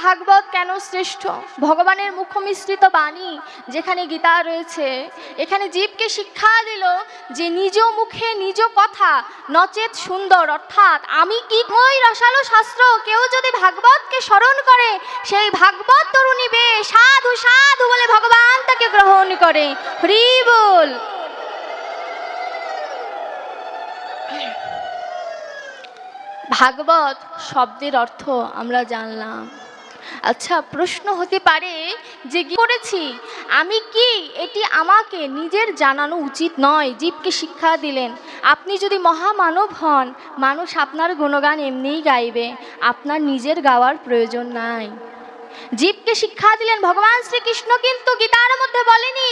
ভাগবত কেন শ্রেষ্ঠ? ভগবানের মুখমিশ্রিত বাণী যেখানে গীতা রয়েছে, এখানে জীবকে শিক্ষা দিল যে নিজ মুখে নিজ কথা নচেত সুন্দর, অর্থাৎ আমি কি ওই রসালো শাস্ত্র কেউ যদি ভাগবতকে স্মরণ করে, সেই ভাগবত তরুণীবে সাধু সাধু বলে ভগবান তাকে গ্রহণ করে। হরি বল। ভাগবত শব্দের অর্থ আমরা জানলাম। আচ্ছা, প্রশ্ন হতে পারে যে কি করেছি আমি, কি এটি আমাকে নিজের জানানো উচিত নয়? জীবকে শিক্ষা দিলেন, আপনি যদি মহামানব হন, মানুষ আপনার গুণগান এমনিই গাইবে, আপনার নিজের গাওয়ার প্রয়োজন নাই। জীবকে শিক্ষা দিলেন ভগবান শ্রীকৃষ্ণ, কিন্তু গীতার মধ্যে বলেনি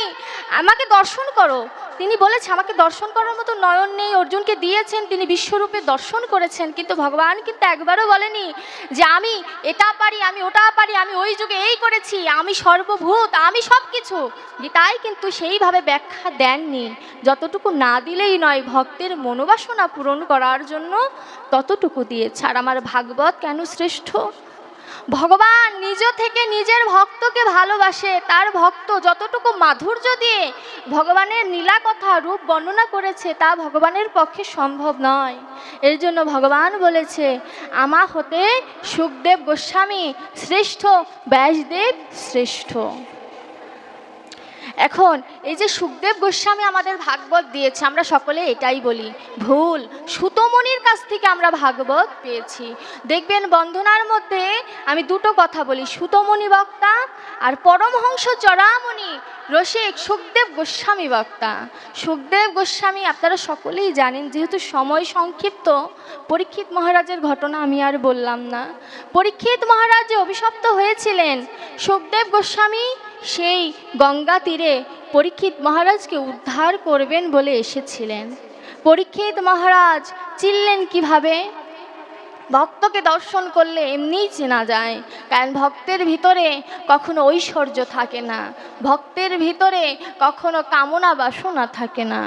আমাকে দর্শন করো। তিনি বলেছে আমাকে দর্শন করার মতো নয়ন নেই, অর্জুনকে দিয়েছেন, তিনি বিশ্বরূপে দর্শন করেছেন, কিন্তু ভগবান কিন্তু একবারও বলেনি যে আমি এটা পারি, আমি ওটা পারি, আমি ওই যুগে এই করেছি, আমি সর্বভূত, আমি সব কিছু। গীতায় কিন্তু সেইভাবে ব্যাখ্যা দেননি। যতটুকু না দিলেই নয়, ভক্তের মনোবাসনা পূরণ করার জন্য ততটুকু দিয়েছে। আর আমার ভাগবত কেন শ্রেষ্ঠ? ভগবান নিজ থেকে নিজের ভক্তকে ভালোবাসে। তার ভক্ত যতটুকু মাধুর্য দিয়ে ভগবানের নীলা কথা রূপ বর্ণনা করেছে, তা ভগবানের পক্ষে সম্ভব নয়। এর জন্য ভগবান বলেছে আমা হতে সুখদেব গোস্বামী শ্রেষ্ঠ, ব্যাসদেব শ্রেষ্ঠ। এখন এই যে সুখদেব গোস্বামী আমাদের ভাগবত দিয়েছে, আমরা সকলে এটাই বলি ভুল। সুতমুনির কাছ থেকে আমরা ভাগবত পেয়েছি। দেখবেন বন্ধনার মধ্যে আমি দুটো কথা বলি, সুতমুনি বক্তা আর পরমহংস চড়ামণি রসিক সুখদেব গোস্বামী বক্তা। সুখদেব গোস্বামী আপনারা সকলেই জানেন, যেহেতু সময় সংক্ষিপ্ত, পরীক্ষিত মহারাজের ঘটনা আমি আর বললাম না। পরীক্ষিত মহারাজ যে অভিশপ্ত হয়েছিলেন, সুখদেব গোস্বামী সেই গঙ্গা তীরে পরীক্ষিত মহারাজকে উদ্ধার করবেন বলে এসেছিলেন। পরীক্ষিত মহারাজ চিনলেন কিভাবে? ভক্তকে দর্শন করলে এমনিই চেনা যায়, কারণ ভক্তের ভিতরে কখনো ঐশ্বর্য থাকে না, ভক্তের ভিতরে কখনো কামনা বাসনা থাকে না।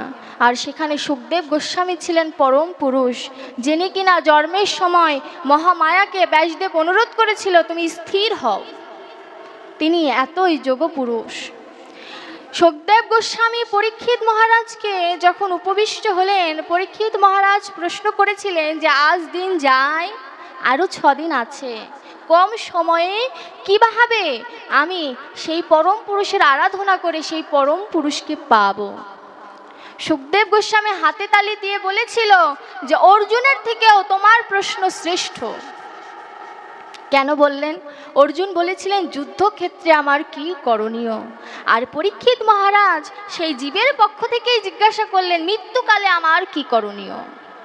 আর সেখানে সুখদেব গোস্বামী ছিলেন পরম পুরুষ, যিনি কিনা জন্মের সময় মহামায়াকে ব্যাসদেব অনুরোধ করেছিল তুমি স্থির হও। তিনি এতই যোগপুরুষ। সুখদেব গোস্বামী পরীক্ষিত মহারাজকে যখন উপবিষ্ট হলেন, পরীক্ষিত মহারাজ প্রশ্ন করেছিলেন যে আজ দিন যায়, আরও 6 দিন আছে, কম সময়ে কীভাবে আমি সেই পরম পুরুষের আরাধনা করে সেই পরম পুরুষকে পাব? সুখদেব গোস্বামী হাতে তালি দিয়ে বলেছিল যে অর্জুনের থেকেও তোমার প্রশ্ন শ্রেষ্ঠ। কেন বললেন? অর্জুন বলেছিলেন যুদ্ধক্ষেত্রে আমার কি করণীয়, আর পরীক্ষিত মহারাজ সেই জীবের পক্ষ থেকেই জিজ্ঞাসা করলেন মৃত্যুকালে আমার কি করণীয়।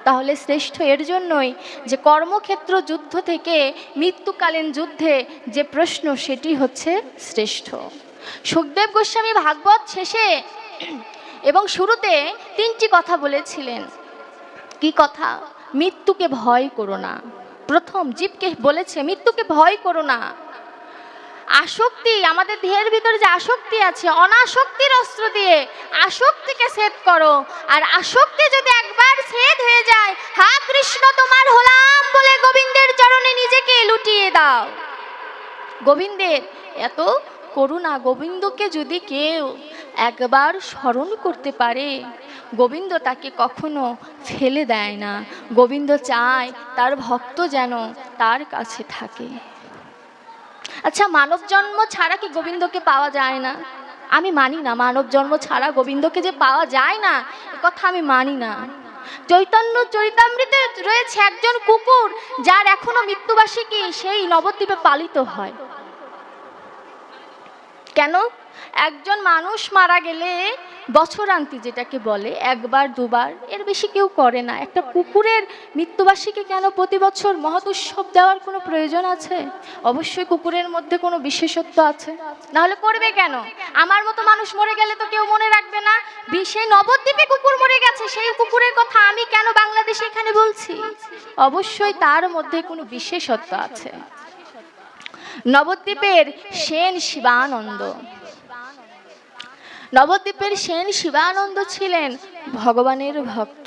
তাহলে শ্রেষ্ঠ এর জন্যই যে কর্মক্ষেত্র যুদ্ধ থেকে মৃত্যুকালীন যুদ্ধে যে প্রশ্ন, সেটি হচ্ছে শ্রেষ্ঠ। সুখদেব গোস্বামী ভাগবত শেষে এবং শুরুতে 3টি কথা বলেছিলেন। কি কথা? মৃত্যুকে ভয় করো না। প্রথম জীবকে বলেছে মৃত্যুকে ভয় করো না। আসক্তি, আমাদের দেহের ভিতরে যে আসক্তি আছে, অনাসক্তির অস্ত্র দিয়ে আসক্তিকে ছেদ করো। আর আসক্তি যদি একবার ছেদ হয়ে যায়, হা কৃষ্ণ তোমার হলাম বলে গোবিন্দের চরণে নিজেকে লুটিয়ে দাও। গোবিন্দের এত করুণা, গোবিন্দকে যদি কেউ একবার স্মরণ করতে পারে, গোবিন্দ তাকে কখনো ফেলে দেয় না। গোবিন্দ চায় তার ভক্ত যেন তার কাছে থাকে। আচ্ছা, মানব জন্ম ছাড়া কি গোবিন্দকে পাওয়া যায় না? আমি মানি না মানব জন্ম ছাড়া গোবিন্দকে যে পাওয়া যায় না, এ কথা আমি মানি না। চৈতন্য চরিতামৃতে রয়েছে একজন কুকুর, যার এখনো মৃত্যুবার্ষিকী সেই নবদ্বীপে পালিত হয়। কেন? একজন মানুষ মারা গেলে বছরান্তি যেটাকে বলে, একবার দুবার, এর বেশি কেউ করে না। একটা কুকুরের মৃত্যুবার্ষিকী কেন প্রতি বছর মহৎ উৎসব দেওয়ার কোনো প্রয়োজন আছে? অবশ্যই কুকুরের মধ্যে কোনো বিশেষত্ব আছে, নাহলে করবে কেন? আমার মতো মানুষ মরে গেলে তো কেউ মনে রাখবে না। সেই নবদ্বীপে কুকুর মরে গেছে, সেই কুকুরের কথা আমি কেন বাংলাদেশে এখানে বলছি? অবশ্যই তার মধ্যে কোনো বিশেষত্ব আছে। নবদ্বীপের সেন শিবানন্দ, নবদ্বীপের সেন শিবানন্দ ছিলেন ভগবানের ভক্ত।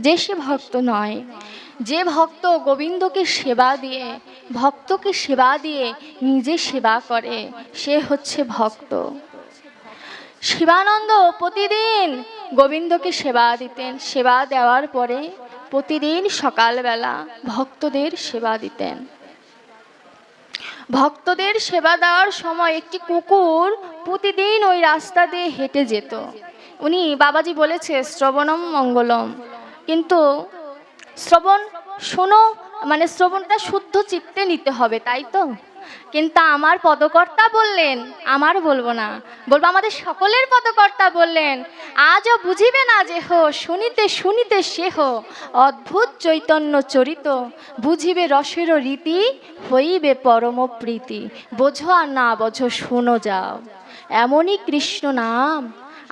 যে সে ভক্ত নয়, যে ভক্ত গোবিন্দকে সেবা দিয়ে, ভক্তকে সেবা দিয়ে নিজে সেবা করে, সে হচ্ছে ভক্ত। শিবানন্দ প্রতিদিন গোবিন্দকে সেবা দিতেন। সেবা দেওয়ার পরে প্রতিদিন সকালবেলা ভক্তদের সেবা দিতেন। ভক্তদের সেবা দেওয়ার সময় একটি কুকুর প্রতিদিন ওই রাস্তা দিয়ে হেঁটে যেত। উনি বাবাজি বলেছে শ্রবণম মঙ্গলম, কিন্তু শ্রবণ শোনো, মানে শ্রবণটা শুদ্ধ চিত্তে নিতে হবে, তাই তো? কিন্তু আমার পদকর্তা বললেন, আমার বলবো না, বলবো আমাদের সকলের পদকর্তা বললেন, আজও বুঝিবে না যেহ, শুনিতে শুনিতে সেহ, অদ্ভুত চৈতন্য চরিত, বুঝিবে রসের রীতি, হইবে পরম প্রীতি। বোঝো আর না বোঝো, শোনো যাও, এমনই কৃষ্ণ নাম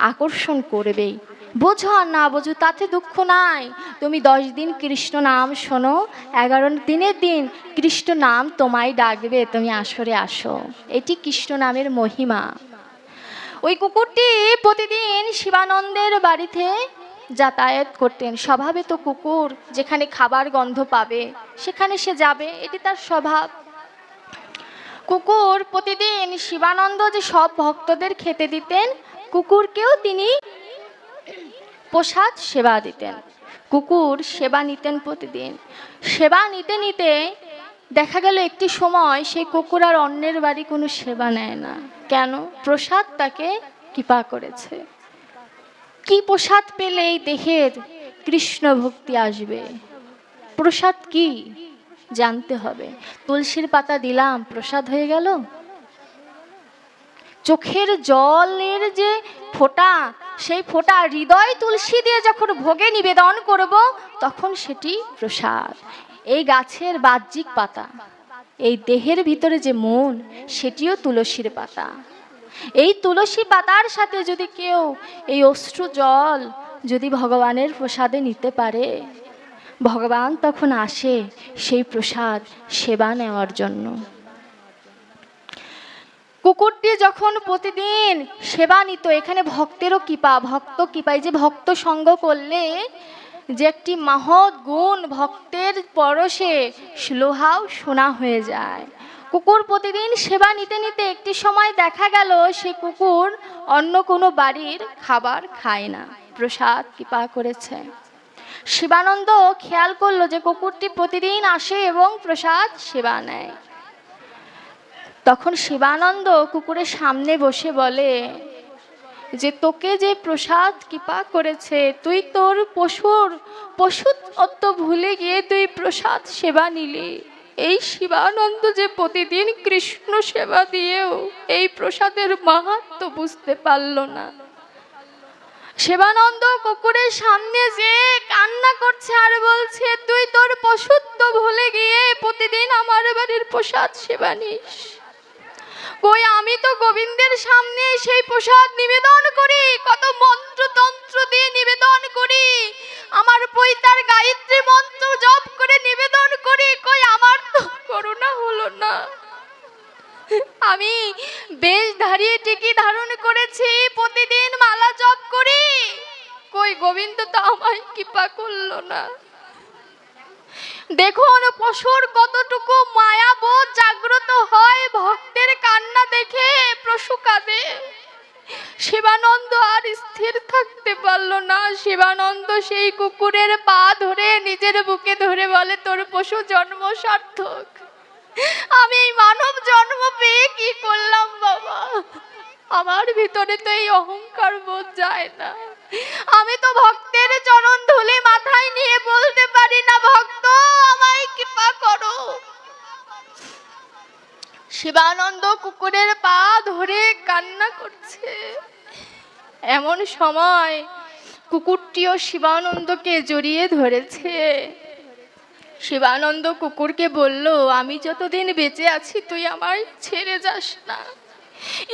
আকর্ষণ করবেই। বোঝো আর না বোঝো তাতে দুঃখ নাই। তুমি 10 দিন কৃষ্ণ নাম শোনো, 11 দিনের দিন কৃষ্ণ নাম তোমায় ডাকবে, তুমি আসরে আসো। এটি কৃষ্ণ নামের মহিমা। ওই কুকুরটি প্রতিদিন শিবানন্দের বাড়িতে যাতায়াত করতেন। স্বভাবে তো কুকুর যেখানে খাবার গন্ধ পাবে সেখানে সে যাবে, এটি তার স্বভাব। কুকুর প্রতিদিন শিবানন্দ যে সব ভক্তদের খেতে দিতেন, কুকুরকেও তিনি প্রসাদ সেবা দিতেন। কুকুর সেবা নিতেন প্রতিদিন। সেবা নিতে নিতে দেখা গেল একটি সময় সেই কুকুর আর অন্যের বাড়ি কোনো সেবা নেয় না। কেন? প্রসাদ তাকে কৃপা করেছে। কি প্রসাদ পেলে এই দেহের কৃষ্ণ ভক্তি আসবে? প্রসাদ কি জানতে হবে। তুলসীর পাতা দিলাম, প্রসাদ হয়ে গেল? চোখের জলের যে ফোঁটা, সেই ফোঁটা হৃদয় তুলসী দিয়ে যখন ভোগে নিবেদন করব, তখন সেটি প্রসাদ। এই গাছের বাহ্যিক পাতা, এই দেহের ভিতরে যে মন, সেটিও তুলসীর পাতা। এই তুলসী পাতার সাথে যদি কেউ এই অশ্রু জল যদি ভগবানের প্রসাদে নিতে পারে, ভগবান তখন আসে সেই প্রসাদ সেবা নেওয়ার জন্য। কুকুরটি যখন প্রতিদিন সেবা নিত, এখানে ভক্তেরও কৃপা, ভক্ত কৃপায় যে ভক্ত সঙ্গ করলে যে একটি মহৎ গুণ ভক্তের পরশে লোহাও সোনা হয়ে যায়। কুকুর প্রতিদিন সেবা নিতে নিতে একটি সময় দেখা গেল সে কুকুর অন্য কোনো বাড়ির খাবার খায় না, প্রসাদ কৃপা করেছে। শিবানন্দ খেয়াল করলো যে কুকুরটি প্রতিদিন আসে এবং প্রসাদ সেবা নেয়। তখন শিবানন্দ কুকুরের সামনে বসে বলে যে তোকে যে প্রসাদ কৃপা করেছে, তুই তোর পশুত্ব ভুলে গিয়ে তুই প্রসাদ সেবা নিলি। এই শিবানন্দ যে প্রতিদিন কৃষ্ণ সেবা দিয়েও এই প্রসাদের মাহাত্ম্য বুঝতে পারল না। শিবানন্দ কুকুরের সামনে যে কান্না করছে আর বলছে, তুই তোর পশুত্ব ভুলে গিয়ে প্রতিদিন আমার বাড়ির প্রসাদ সেবা নিস। কই আমি তো গোবিন্দের সামনে সেই প্রসাদ নিবেদন করি, কত মন্ত্রতন্ত্র দিয়ে নিবেদন করি, আমার পৈতার গায়ত্রী মন্ত্র জপ করে নিবেদন করি, কই আমার তো করুণা হলো না। আমি বেশ ধারিয়ে টিকি ধারণ করেছি, প্রতিদিন মালা জপ করি, কই গোবিন্দ তো আমায় কৃপা করলো না। দেখুন পশুর কতটুকু মায়াবোধ জাগ্রত হয় ভক্তের কান্না দেখে, পশু কাঁদে। শিবানন্দ আর স্থির থাকতে পারল না। শিবানন্দ সেই কুকুরের পা ধরে নিজের বুকে ধরে বলে, তোর পশু জন্ম সার্থক। আমি এই মানব জন্ম পেয়ে কি করলাম বাবা? আমার ভিতরে তো এই অহংকার বোধ যায় না। আমি তো ভক্তের চরণ ধুলি মাথায় নিয়ে বলতে পারি না, ভক্ত আমায় কৃপা করো। শিবানন্দ কুকুরের পা ধরে কান্না করছে। এমন সময় কুকুরটিও শিবানন্দকে জড়িয়ে ধরেছে। শিবানন্দ কুকুরকে বলল, আমি যতদিন বেঁচে আছি তুই আমায় ছেড়ে যাস না।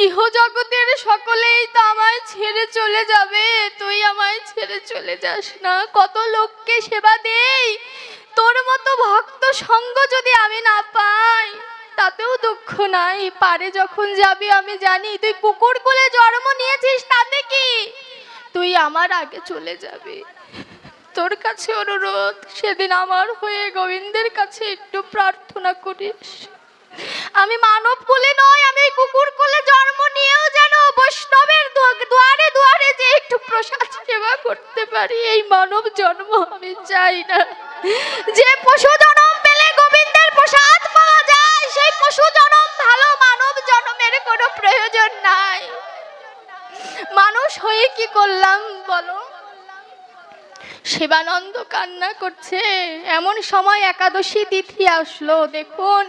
ইহ জগতের সকলেই তো আমায় ছেড়ে চলে যাবে, তুই আমায় ছেড়ে চলে যাস না। কত লোককে সেবা দেই, তোর মতো ভক্ত সঙ্গ যদি আমি না পাই তাতেও দুঃখ নাই। পারে যখন যাবি আমি জানি, তুই কুকুর কোলে জন্ম নিয়েছিস, তাতে কি? তুই আমার আগে চলে যাবি। তোর কাছে অনুরোধ, সেদিন আমার হয়ে গোবিন্দের কাছে একটু প্রার্থনা করিস। আমি মানব কুলে নয়, আমি ওই কুকুর কুলে জন্ম নিয়েও যেন বৈষ্ণবের দুয়ারে দুয়ারে যে একটু প্রসাদ সেবা করতে পারি, এই মানব জন্ম আমি চাই না। যে পশু জন্ম পেলে গোবিন্দের প্রসাদ পাওয়া যায়, সেই পশু জন্ম ভালো, মানব জন্মের কোনো প্রয়োজন নাই। মানুষ হয়ে কি করলাম বলো? শিবানন্দ কান্না করছে। এমন সময় একাদশী তিথি আসলো। দেখুন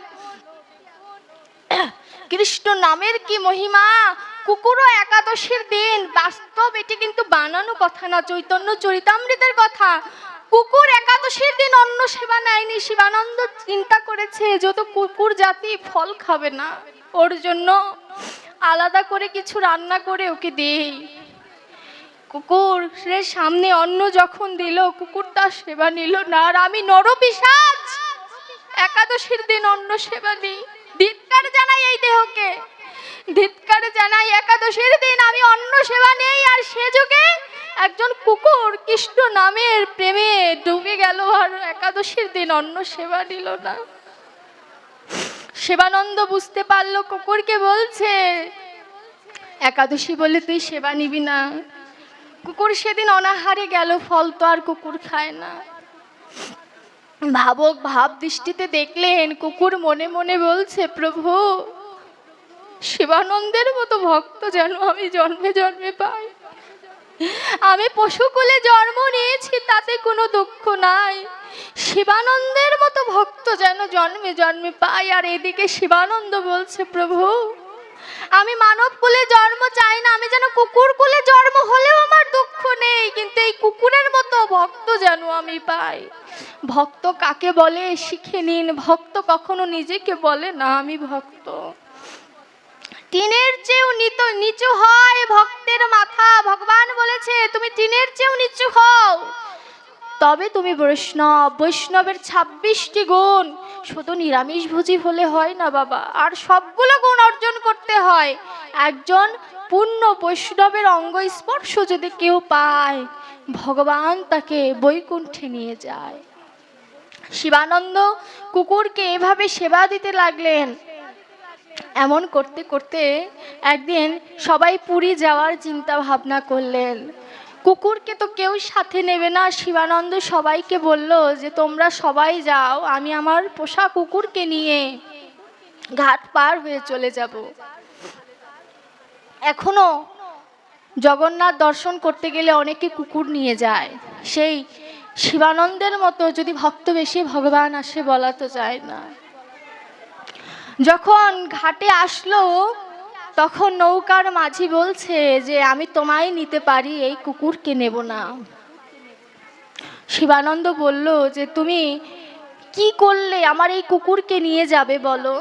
কৃষ্ণ নামের কি মহিমা। কুকুরও একাদশীর দিন, বাস্তব এটি কিন্তু বানানো কথা না, চৈতন্য চরিতামৃতের কথা। কুকুর একাদশীর দিন অন্ন সেবা নেয়নি। শিবানন্দ চিন্তা করেছে যত কুকুর জাতি ফল খাবে না, ওর জন্য আলাদা করে কিছু রান্না করে ওকে দেই। কুকুরের সামনে অন্ন যখন দিল, কুকুরটা সেবা নিল না। আর আমি নরপিশাচ, একাদশীর দিন অন্ন সেবা নিই। ধিক্কার জানাই এই দেহকে, ধিক্কার জানাই। একাদশীর দিন আমি অন্ন সেবা নেই, আর সে যুগে একজন কুকুর কৃষ্ণ নামের প্রেমে ডুবে গেল আর একাদশীর দিন অন্ন সেবা নিল না। শিবানন্দ বুঝতে পারলো, কুকুরকে বলছে একাদশী বলে তুই সেবা নিবি না। কুকুর সেদিন অনাহারে গেল, ফল তো আর কুকুর খায় না। ভাবক ভাব দৃষ্টিতে দেখলেন, কুকুর মনে মনে বলছে প্রভু, শিবানন্দের মতো ভক্ত যেন আমি জন্মে জন্মে পাই। আমি পশুকুলে জন্ম নিয়েছি, তাতে কোনো দুঃখ নাই। শিবানন্দের মতো ভক্ত যেন জন্মে জন্মে পাই। আর এদিকে শিবানন্দ বলছে প্রভু, আমি মানব কুলে জন্ম চাই না, আমি যেন কুকুর কুলে জন্ম হলেও আমার দুঃখ নেই, কিন্তু এই কুকুরের মতো ভক্ত যেন আমি পাই। ভক্ত কাকে বলে শিখে নিন। ভক্ত কখনো নিজেকে বলে না আমি ভক্ত। টিনের চেয়েও নিচু হয় ভক্তের মাথা। ভগবান বলেছে তুমি টিনের চেয়েও নিচু হও, তবে তুমি বৈষ্ণব। বৈষ্ণবের 26টি গুণ। শুধু নিরামিষভোজী হলে হয় না বাবা, আর সবগুলো গুণ অর্জন করতে হয়। একজন পূর্ণ বৈষ্ণবের অঙ্গ স্পর্শ যদি কেউ পায়, ভগবান তাকে বৈকুণ্ঠে নিয়ে যায়। শিবানন্দ কুকুরকে এভাবে সেবা দিতে লাগলেন। এমন করতে করতে একদিন সবাই পুরী যাওয়ার চিন্তা ভাবনা করলেন। কুকুরকে তো কেউ সাথে নেবে না। শিবানন্দ সবাইকে বলল যে তোমরা সবাই যাও, আমি আমার পোষা কুকুরকে নিয়ে ঘাট পার হয়ে চলে যাব। এখনো জগন্নাথ দর্শন করতে গেলে অনেকে কুকুর নিয়ে যায়। সেই শিবানন্দের মতো যদি ভক্ত বেশি ভগবান আসে বলা তো যায় না। যখন ঘাটে আসলো, তখন নৌকার মাঝি বলছে যে আমি তোমায় নিতে পারি, এই কুকুরকে নেব না। শিবানন্দ বলল যে তুমি কি করলে আমার এই কুকুরকে নিয়ে যাবে বলো।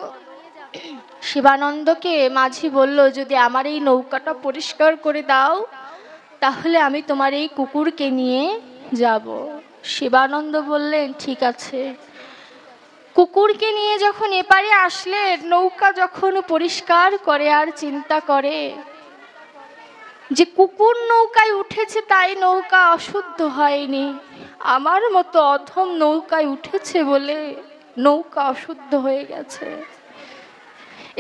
শিবানন্দকে মাঝি বলল যদি আমার এই নৌকাটা পরিষ্কার করে দাও, তাহলে আমি তোমার এই কুকুরকে নিয়ে যাব। শিবানন্দ বললেন ঠিক আছে। কুকুরকে নিয়ে যখন এপারে আসলেন, নৌকা যখন পরিষ্কার করে আর চিন্তা করে যে কুকুর নৌকায় উঠেছে তাই নৌকা অশুদ্ধ হয়নি, আমার মতো অধম নৌকায় উঠেছে বলে নৌকা অশুদ্ধ হয়ে গেছে।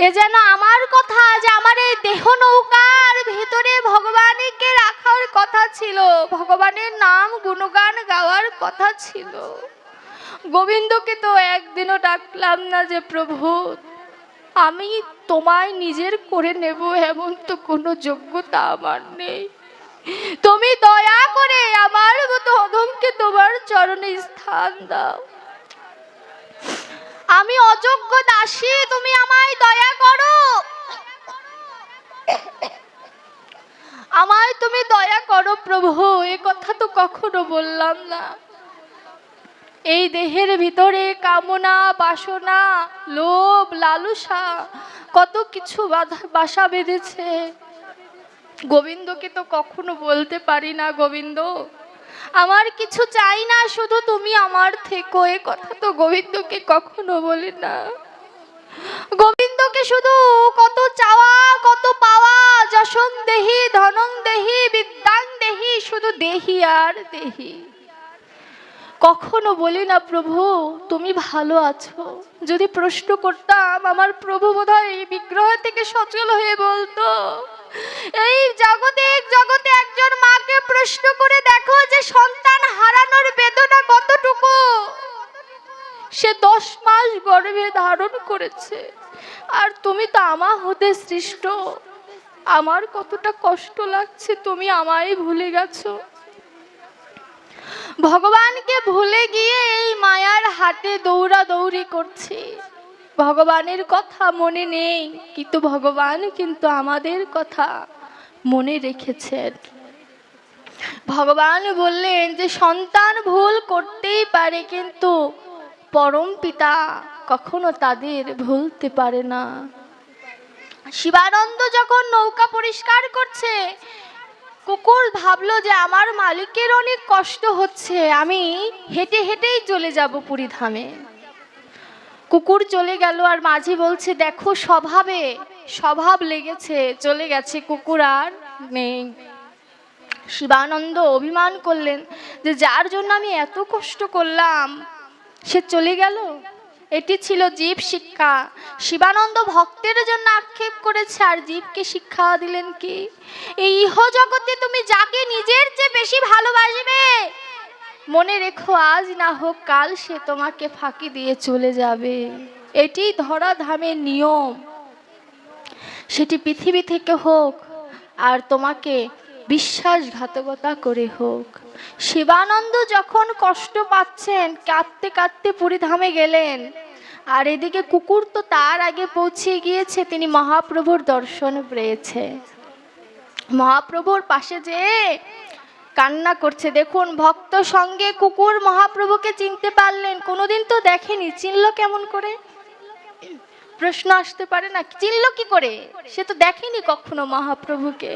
এ যেন আমার কথা, যে আমার এই দেহ নৌকার ভেতরে ভগবানকে রাখার কথা ছিল, ভগবানের নাম গুণগান গাওয়ার কথা ছিল। গোবিন্দকে তো একদিনও ডাকলাম না যে প্রভু আমি তোমায় নিজের করে নেব, এমন তো কোনো যোগ্যতা আমার নেই। তুমি দয়া করে আমার মতো অধমকে তোমার চরণে স্থান দাও। আমি অযোগ্য দাসী, তুমি আমায় দয়া করো, আমায় তুমি দয়া করো প্রভু। এ কথা তো কখনো বললাম না। এই দেহের ভিতরে কামনা, বাসনা, লোভ, লালসা কত কিছু বাসা বেঁধেছে। গোবিন্দকে তো কখনো বলতে পারি না গোবিন্দ আমার কিছু চাই না, শুধু তুমি আমার থেকো। এ কথা তো গোবিন্দকে কখনো বলি না। গোবিন্দকে শুধু কত চাওয়া, কত পাওয়া, যশং দেহি, ধনং দেহি, বিদ্যাং দেহি, শুধু দেহি আর দেহি। কখনো বলি না প্রভু তুমি ভালো আছো। যদি প্রশ্ন করতাম আমার প্রভু বোধহয় এই বিগ্রহ থেকে সচল হয়ে বলতো, এই জগতে একজন মাকে প্রশ্ন করে দেখো যে সন্তান হারানোর বেদনা কতটুকু। সে 10 মাস গর্ভে ধারণ করেছে, আর তুমি তো আমার হতে সৃষ্ট। আমার কতটা কষ্ট লাগছে, তুমি আমায় ভুলে গেছো। ভগবানকে ভুলে গিয়ে এই মায়ার হাটে দৌড়াদৌড়ি করছি। ভগবানের কথা মনে নেই, কিন্তু ভগবান কিন্তু আমাদের কথা মনে রেখেছেন। ভগবান বললেন যে সন্তান ভুল করতেই পারে, কিন্তু পরম পিতা কখনো তাদের ভুলতে পারে না। শিবানন্দ যখন নৌকা পরিষ্কার করছে, কুকুর ভাবলো যে আমার মালিকের অনেক কষ্ট হচ্ছে, আমি হেঁটে হেঁটেই চলে যাব পুরী ধামে। কুকুর চলে গেল, আর মাঝি বলছে দেখো স্বভাব লেগেছে, চলে গেছে, কুকুর আর নেই। শিবানন্দ অভিমান করলেন যে যার জন্য আমি এত কষ্ট করলাম সে চলে গেল। এটি ছিল জীব শিক্ষা। শিবানন্দ ভক্তের জন্য আক্ষেপ করেছে, আর জীবকে শিক্ষা দিলেন কি, এই ইহ জগতে তুমি যাকে নিজের চেয়ে বেশি ভালোবাসবে, মনে রেখো আজ না হোক কাল সে তোমাকে ফাঁকি দিয়ে চলে যাবে। এটি ধরা ধামের নিয়ম। সেটি পৃথিবী থেকে হোক আর তোমাকে বিশ্বাসঘাতকতা করে হোক। শিবানন্দ যখন কষ্ট পাচ্ছেন কাঁদতে কাঁদতে পুরী ধামে গেলেন, আর এদিকে কুকুর তো তার আগে পৌঁছে গিয়েছে, তিনি মহাপ্রভুর দর্শন পেয়েছে। মহাপ্রভুর পাশে যেয়ে কান্না করছে। দেখুন ভক্ত সঙ্গে কুকুর মহাপ্রভুকে চিনতে পারলেন, কোনোদিন তো দেখেনি, চিনল কেমন করে? প্রশ্ন আসতে পারে না, চিনল কি করে? সে তো দেখেনি কখনো মহাপ্রভুকে।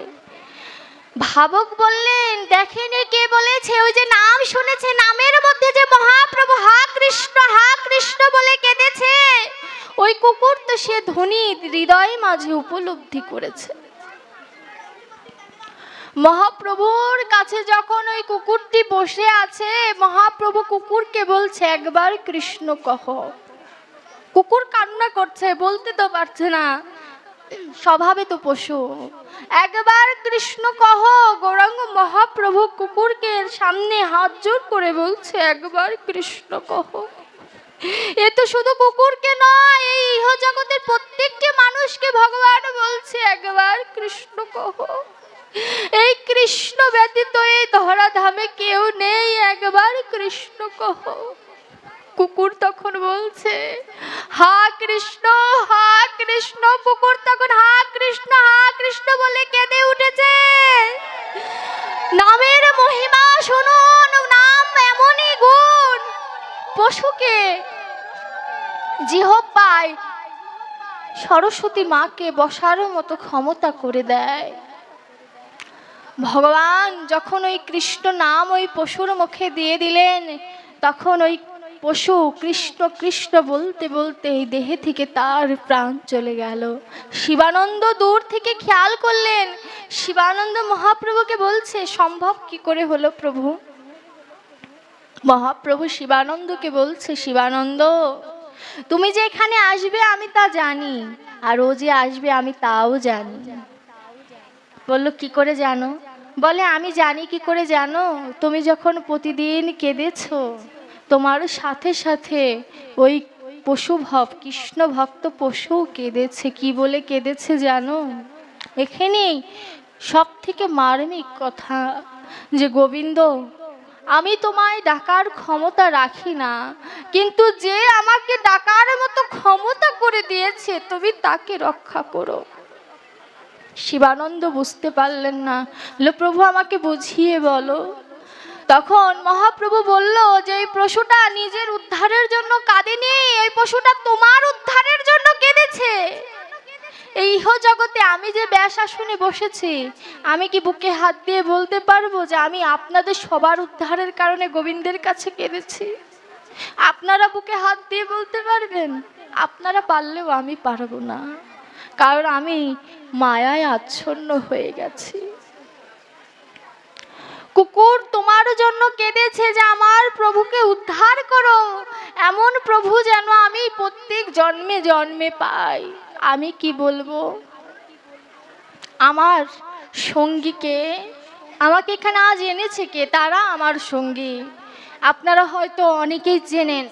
ভাবক বললেন দেখেনি, কে বলেছে? ওই যে নাম শুনেছে, নামের মধ্যে যে মহাপ্রভু হা কৃষ্ণ বলে কেঁদেছে, ওই কুকুর তো সে ধ্বনি হৃদয় মাঝে উপলব্ধি করেছে। মহাপ্রভুর কাছে যখন ওই কুকুরটি বসে আছে, মহাপ্রভু কুকুরকে বলছে একবার কৃষ্ণ কহ। কুকুর কান্না করছে, বলতে তো পারছে না, স্বভাবে তো পশু। একবার কৃষ্ণ কহ। গৌরাঙ্গ মহাপ্রভু কুকুরকে সামনে হাত জোর করে বলছে একবার কৃষ্ণ কহ। এ তো শুধু কুকুরকে নয়, এই ইহ জগতের প্রত্যেকটি মানুষকে ভগবান বলছে একবার কৃষ্ণ কহ। এই কৃষ্ণ ব্যতীত এই ধরা ধামে কেউ নেই, একবার কৃষ্ণ কহ। কুকুর তখন বলছে হা কৃষ্ণ। কুকুর তখন হা কৃষ্ণ বলে কেঁদে উঠেছে। নামের মহিমা শুনুন, নাম এমনই গুণ, পশুকে জিহ্বায় সরস্বতী মাকে বসার মতো ক্ষমতা করে দেয়। ভগবান যখন ওই কৃষ্ণ নাম ওই পশুর মুখে দিয়ে দিলেন, তখন ওই পশু কৃষ্ণ কৃষ্ণ বলতে বলতে এই দেহে থেকে তার প্রাণ চলে গেল। শিবানন্দ দূর থেকে খেয়াল করলেন, শিবানন্দ মহাপ্রভুকে বলছে সম্ভব কি করে হলো প্রভু? মহাপ্রভু শিবানন্দকে বলছে শিবানন্দ, তুমি যে এখানে আসবে আমি তা জানি, আর ও যে আসবে আমি তাও জানি। বলল কি করে জানো? বলে আমি জানি কি করে জানো, তুমি যখন প্রতিদিন কেঁদেছো, তোমার সাথে সাথে ওই পশু কৃষ্ণ ভক্ত পশু কেঁদেছে। কি বলে কেঁদেছে জানো? এখানেই সব থেকে মার্মিক কথা, যে গোবিন্দ আমি তোমায় ডাকার ক্ষমতা রাখি না, কিন্তু যে আমাকে ডাকার মতো ক্ষমতা করে দিয়েছে তুমি তাকে রক্ষা করো। শিবানন্দ বুঝতে পারলেন না, প্রভু আমাকে বুঝিয়ে বলো। তখন মহাপ্রভু বলল যে এই পশুটা নিজের উদ্ধারের জন্য কাঁদেনি, এই পশুটা তোমার উদ্ধারের জন্য কেঁদেছে। এই ইহ জগতে আমি যে ব্যাস আসনে বসেছি, আমি কি বুকে হাত দিয়ে বলতে পারবো যে আমি আপনাদের সবার উদ্ধারের কারণে গোবিন্দের কাছে কেঁদেছি? আপনারা বুকে হাত দিয়ে বলতে পারবেন? আপনারা পারলেও আমি পারবো না, কারণ আমি মায়ায় আচ্ছন্ন হয়ে গেছি। কুকুর তোমার জন্য কেঁদেছে যে আমার প্রভুকে উদ্ধার করো। এমন প্রভু যেন আমি প্রত্যেক জন্মে জন্মে পাই। আমি কি বলবো, আমার সঙ্গীকে, আমাকে এখানে আজ এনেছে কে? তারা আমার সঙ্গী। আপনারা হয়তো অনেকেই চেনেন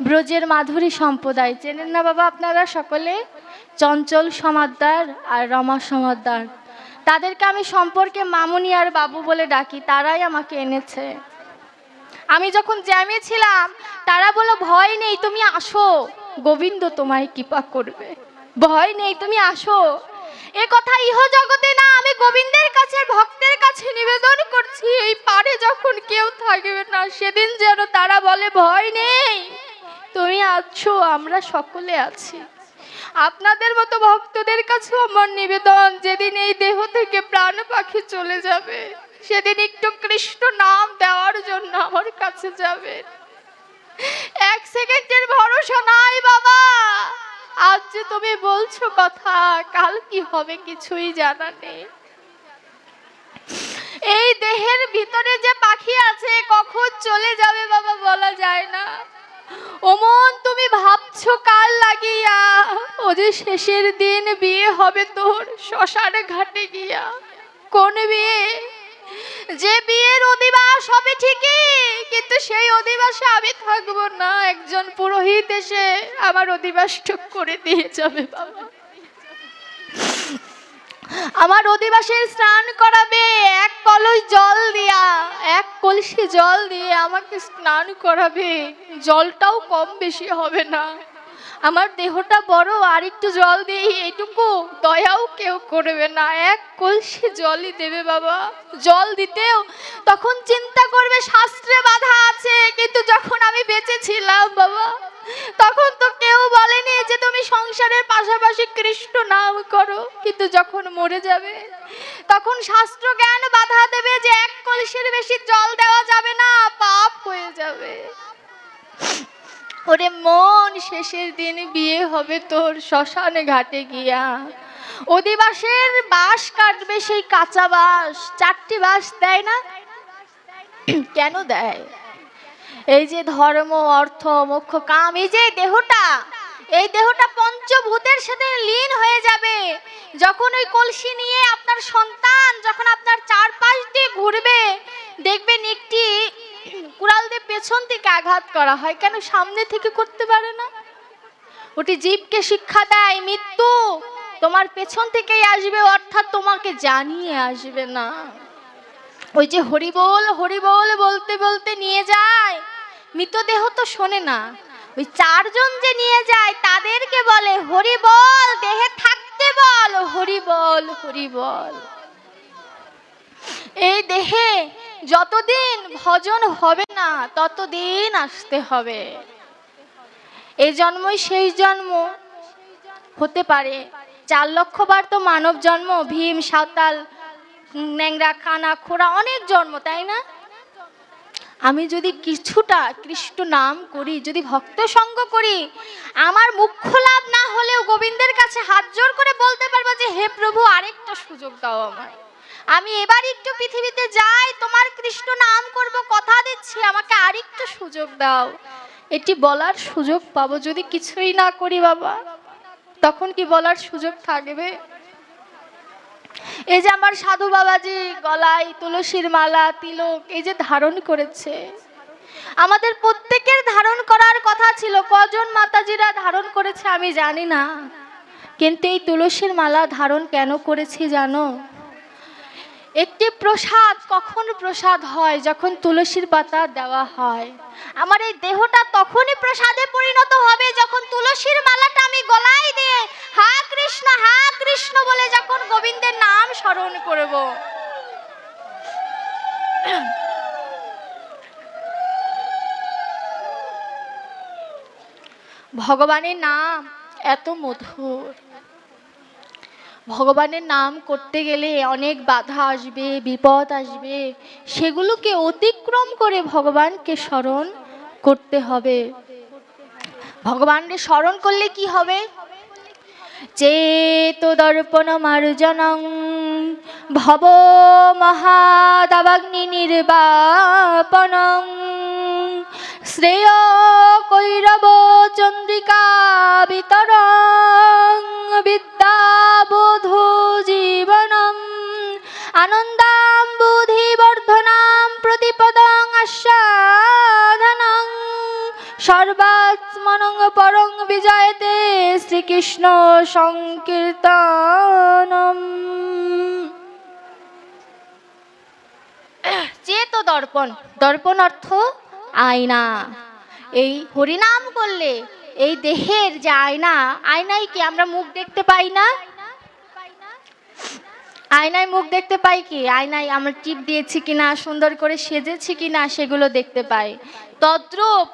ব্রজের মাধুরী সম্প্রদায়, চেনেন না বাবা আপনারা সকলে? চঞ্চল সমাদ্দার আর রমা সমাদ্দার, তাদেরকে আমি সম্পর্কে মামুনি আর বাবু বলে ডাকি। তারাই আমাকে এনেছে। আমি যখন জ্যামে ছিলাম তারা বলল, ভয় নেই তুমি আসো, গোবিন্দ তোমায় কৃপা করবে, ভয় নেই তুমি আসো। এ কথা ইহ জগতে না, আমি গোবিন্দের কাছে, ভক্তের কাছে নিবেদন করছি। এই পারে যখন কেউ থাকবে না, সেদিন যেন তারা বলে, ভয় নেই তুমি আছো, আমরা সকলে আছি। আপনাদের মতো ভক্তদের কাছেও আমার নিবেদন, যেদিন এই দেহ থেকে প্রাণ পাখি চলে যাবে, সেদিন একটু কৃষ্ণ নাম দেওয়ার জন্য আমার কাছে যাবে। এক সেকেন্ডের ভরসা নাই বাবা। আজ যে তুমি বলছো কথা, কাল কি হবে কিছুই জানা নেই। এই দেহের ভিতরে যে পাখি আছে কখন চলে যাবে বাবা বলা যায় না। ওমন তুমি ভাবছো কাল লাগিয়া, ও যে শেষের দিন বিয়ে হবে তোর শ্মশান ঘাটে গিয়া। কোন বিয়ে? যে বিয়ের অধিবাস হবে ঠিকই, কিন্তু সেই অধিবাসে আমি থাকবো না। একজন পুরোহিত এসে আমার অধিবাস ঠিক করে দিয়ে যাবে বাবা। আমার অধিবাসের স্নান করাবে এক কলস জল দিয়া, এক কলসি জল দিয়ে আমাকে স্নান করাবে। জলটাও কম বেশি হবে না। আমার দেহটা বড়, আর একটু জল দিয়ে এইটুকু দয়াও কেউ করবে না। এক কলসি জলই দেবে বাবা। জল দিতেও তখন চিন্তা করবে শাস্ত্রে বাধা আছে, কিন্তু যখন আমি বেঁচে ছিলাম বাবা, তখন তো কেউ বলেনি যে তুমি সংসারের পাশাপাশি কৃষ্ণ নাম করো। কিন্তু যখন মরে যাবে তখন শাস্ত্র জ্ঞান বাধা দেবে যে এক কলসির বেশি জল দেওয়া যাবে না, পাপ হয়ে যাবে। ওরে মন, শেষের দিন বিয়ে হবে তোর শ্মশানে ঘাটে গিয়া। অধিবাসের বাঁশ কাটবে, সেই কাঁচা বাঁশ, 4টি বাঁশ দেয় না? কেন দেয়? এই যে ধর্ম, অর্থ, মোক্ষ, কাম, এই যে দেহটা, এই দেহটা পঞ্চভূতের সাথে লীন হয়ে যাবে। যখন ওই কলসি নিয়ে আপনার সন্তান যখন আপনার চারপাশ দিয়ে ঘুরবে, দেখবেন একটি কুড়াল দিয়ে পেছন থেকে আঘাত করা হয়। কেন সামনে থেকে করতে পারে না? ওটি জীবকে শিক্ষা দেয়, মৃত্যু তোমার পেছন থেকেই আসবে, অর্থাৎ তোমাকে জানিয়ে আসবে না। ওই যে হরিবোল হরিবোল বলতে বলতে নিয়ে যায়, মৃতদেহ তো শোনে না। ওই 4 জন যে নিয়ে যায় তাদেরকে বলে হরিবোল, দেহে থাকতে বল হরিবোল হরিবোল। এই দেহে যতদিন ভজন হবে না ততদিন আসতে হবে। এই জন্মই শেষ জন্ম হতে পারে। 4 লক্ষ বার তো মানব জন্ম, ভীম, সাঁওতাল, ন্যাংরা, কানা, খোড়া, অনেক জন্ম, তাই না? আমি যদি কিছুটা কৃষ্ণ নাম করি, যদি ভক্ত সঙ্গ করি, আমার মুখ্য লাভ না হলেও গোবিন্দের কাছে হাত জোর করে বলতে পারবো যে হে প্রভু, আরেকটা সুযোগ দাও আমায়। আমি এবার একটু পৃথিবীতে যাই, তোমার কৃষ্ণ নাম করব, কথা দিচ্ছি, আমাকে আরেকটা সুযোগ দাও। এটি বলার সুযোগ পাবো। যদি কিছুই না করি বাবা, তখন কি বলার সুযোগ থাকবে? এই যে আমার সাধু বাবাজি গলায় তুলসীর মালা, তিলক এই যে ধারণ করেছে, আমাদের প্রত্যেকের ধারণ করার কথা ছিল। কজন মাতাজিরা ধারণ করেছে আমি জানি না, কিন্তু এই তুলসীর মালা ধারণ কেন করেছি জানো? একটি প্রসাদ কখন প্রসাদ হয়? যখন তুলসীর পাতা দেওয়া হয়। আমার এই দেহটা তখনই প্রসাদে পরিণত হবে যখন তুলসীর মালাটা আমি গলায় দিয়ে হা কৃষ্ণ বলে যখন গোবিন্দের নাম স্মরণ করব। ভগবানের নাম এত মধুর। ভগবানের নাম করতে গেলে অনেক বাধা আসবে, বিপদ আসবে, সেগুলোকে অতিক্রম করে ভগবানকে স্মরণ করতে হবে। ভগবানকে স্মরণ করলে কি হবে? চেতো দর্পণ মার্জনং ভব মহাদাবাগ্নি নির্বাপনং শ্রেয় কৈরব চন্দ্রিকা বিতরং বিদ্যাবোধো জীবনম আনন্দাম্বুধি বর্ধনাম প্রতিপদং আস্বাদনং সর্বাত্মনং পরং বিজয়তে শ্রীকৃষ্ণ সংকীর্তনম। চেতো দর্পণ, দর্পণ অর্থ আয়না। এই হরিনাম করলে এই দেহের যে আয়না, আয়নায় কি আমরা মুখ দেখতে পাই না? আয়নায় মুখ দেখতে পাই কি? আয়নায় আমরা টিপ দিয়েছি কিনা, সুন্দর করে সেজেছি কিনা, সেগুলো দেখতে পাই। তদ্রূপ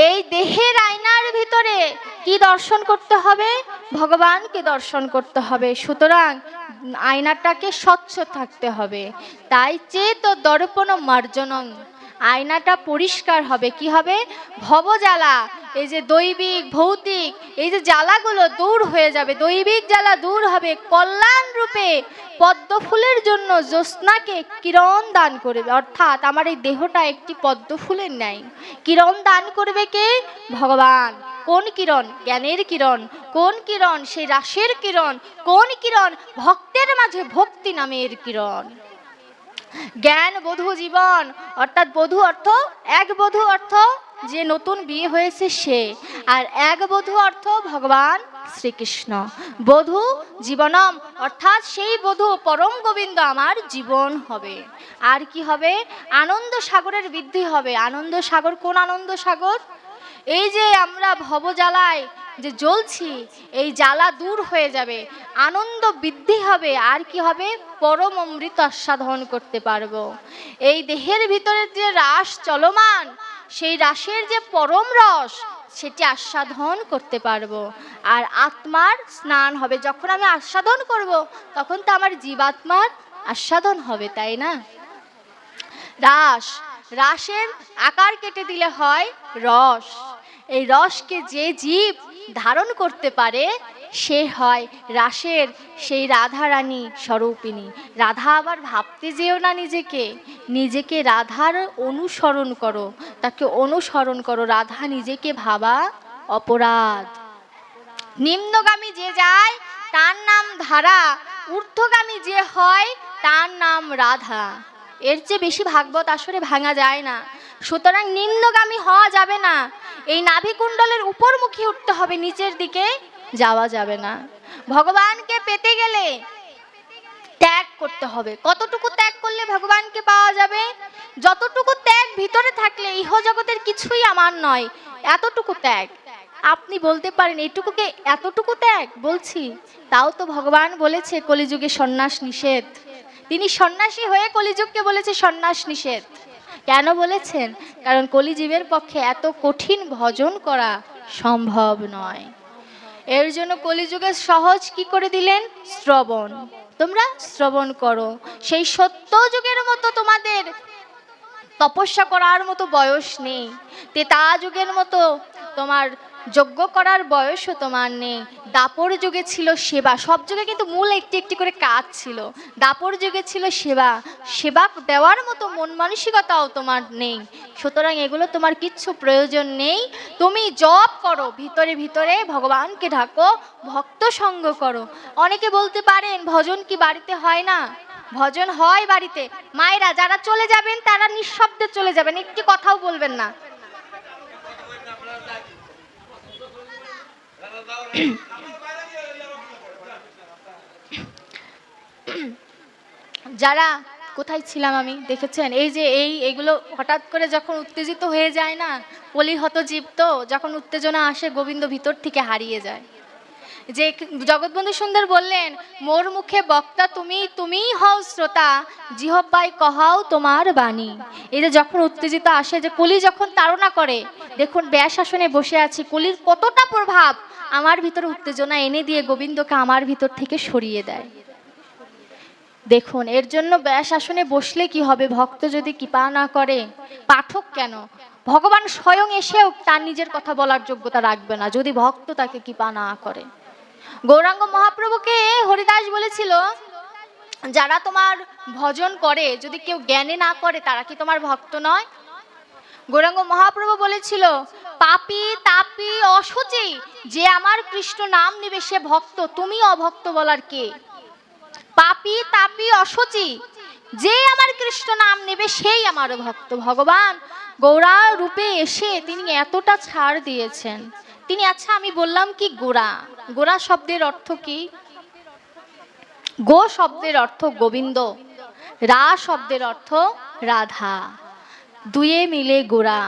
এই দেহের আয়নার ভিতরে কি দর্শন করতে হবে? ভগবানকে দর্শন করতে হবে। সুতরাং আয়নাটাকে স্বচ্ছ থাকতে হবে। তাই চেত দর্পণ মার্জনং, আয়নাটা পরিষ্কার হবে। কি হবে? ভবজ্বালা, এই যে দৈবিক ভৌতিক এই যে জ্বালাগুলো দূর হয়ে যাবে, দৈবিক জ্বালা দূর হবে। কল্যাণ রূপে পদ্ম ফুলের জন্য জ্যোৎস্নাকে কিরণ দান করবে, অর্থাৎ আমার এই দেহটা একটি পদ্ম ফুলের ন্যায়। কিরণ দান করবে কে? ভগবান। কোন কিরণ? জ্ঞানের কিরণ। কোন কিরণ? সেই রাসের কিরণ। কোন কিরণ? ভক্তের মাঝে ভক্তি নামের কিরণ। জ্ঞান বধূ জীবন, অর্থাৎ বধূ অর্থ এক, বধূ অর্থ যে নতুন বিয়ে হয়েছে সে, আর এক বধূ অর্থ ভগবান শ্রীকৃষ্ণ। বধূ জীবনম, অর্থাৎ সেই বধূ পরম গোবিন্দ আমার জীবন হবে। আর কি হবে? আনন্দ সাগরের বৃদ্ধি হবে। আনন্দ সাগর কোন আনন্দ সাগর? এই যে আমরা ভবজ্বালায় যে জ্বলছি, এই জ্বালা দূর হয়ে যাবে, আনন্দ বৃদ্ধি হবে। আর কি হবে? পরম অমৃত আস্বাদন করতে পারবো। এই দেহের ভিতরে যে রাস চলমান, সেই রাসের যে পরম রস, সেটি আস্বাদন করতে পারবো। আর আত্মার স্নান হবে। যখন আমি আস্বাদন করব, তখন তো আমার জীবাত্মার আস্বাদন হবে, তাই না? রাস, রাসের আকার কেটে দিলে হয় রস। এই রসকে যে জীব ধারণ করতে পারে, সে হয় রাসের সেই রাধা রানী স্বরূপিণী। রাধা আবার ভাবতে যেও না নিজেকে, নিজেকে রাধার অনুসরণ করো, তাকে অনুসরণ করো। রাধা নিজেকে ভাবা অপরাধ। নিম্নগামী যে যায় তার নাম ধারা, ঊর্ধ্বগামী যে হয় তার নাম রাধা। এর চেয়ে বেশি ভাগবত আসলে ভাঙা যায় না। সুতরাং নিম্নগামী হওয়া যাবে না। এই নাভিকুণ্ডলের উপরমুখী উঠতে হবে, নিচের দিকে যাওয়া যাবে না। ভগবানকে পেতে গেলে ত্যাগ করতে হবে। কতটুকু ত্যাগ করলে ভগবানকে পাওয়া যাবে? যতটুকু ত্যাগ ভিতরে থাকলে ইহ জগতের কিছুই আমার নয়, এতটুকু ত্যাগ। আপনি বলতে পারেন এটুকুকে এতটুকু ত্যাগ বলছি, তাও তো ভগবান বলেছে কলিযুগে সন্ন্যাস নিষেধ। তিনি সন্ন্যাসী হয়ে কলিযুগকে বলেছে সন্ন্যাস নিষেধ। কেন বলেছেন? কারণ কলিজীবের পক্ষে এত কঠিন ভজন করা সম্ভব নয়। এর জন্য কলিযুগে সহজ কি করে দিলেন? শ্রবণ। তোমরা শ্রবণ করো। সেই সত্য যুগের মতো তোমাদের তপস্যা করার মতো বয়স নেই, ত্রেতা যুগের মতো তোমার যজ্ঞ করার বয়সও তোমার নেই। দাপর যুগে ছিল সেবা। সব যুগে কিন্তু মূল একটি একটি করে কাজ ছিল। দাপর যুগে ছিল সেবা। সেবা দেওয়ার মতো মন মানসিকতাও তোমার নেই। সুতরাং এগুলো তোমার কিচ্ছু প্রয়োজন নেই। তুমি জপ করো, ভিতরে ভিতরে ভগবানকে ঢাকো, ভক্ত সঙ্গ করো। অনেকে বলতে পারেন ভজন কি বাড়িতে হয় না? ভজন হয় বাড়িতে। মায়েরা যারা চলে যাবেন তারা নিঃশব্দে চলে যাবেন, একটি কথাও বলবেন না। যারা কোথায় ছিলাম আমি, দেখেছেন এই যে এইগুলো হঠাৎ করে যখন উত্তেজিত হয়ে যায় না, কলিহত জীব তো, যখন উত্তেজনা আসে গোবিন্দ ভিতর থেকে হারিয়ে যায়। যে জগৎবন্ধু সুন্দর বললেন, মোর মুখে বক্তা তুমি, তুমিই হও শ্রোতা, জিহ্বায় কহাও তোমার বাণী। এই যে যখন উত্তেজিত আসে, যে কলি যখন তাড়না করে, দেখুন ব্যাস আসনে বসে আছি, কলির কতটা প্রভাব আমার ভিতরে উত্তেজনা এনে দিয়ে গোবিন্দকে আমার ভিতর থেকে সরিয়ে দেয়। দেখুন এর জন্য ব্যাস আসনে বসলে কি হবে? ভক্ত যদি কৃপা না করে, পাঠক কেন, ভগবান স্বয়ং এসেও তার নিজের কথা বলার যোগ্যতা রাখবে না যদি ভক্ত তাকে কৃপা না করে। গৌরাঙ্গ মহাপ্রভুকে হরিদাস বলেছিল, যারা তোমার ভজন করে যদি কেউ জ্ঞানে না করে তারা কি তোমার ভক্ত নয়? গৌরাঙ্গ মহাপ্রভু বলেছিল, পাপী তাপী অশুচি যে আমার কৃষ্ণ নাম নেবে সে ভক্ত, তুমি অভক্ত বলার কে? পাপী তাপী অশুচি যে আমার কৃষ্ণ নাম নেবে সেই আমার ভক্ত। ভগবান গৌরা রূপে এসে তিনি এতটা ছাড় দিয়েছেন। তিনি, আচ্ছা আমি বললাম কি গোরা, গোরা শব্দের অর্থ কি? গো শব্দের অর্থ গোবিন্দ, রা শব্দের অর্থ রাধা, দুয়ে মিলে গোরা।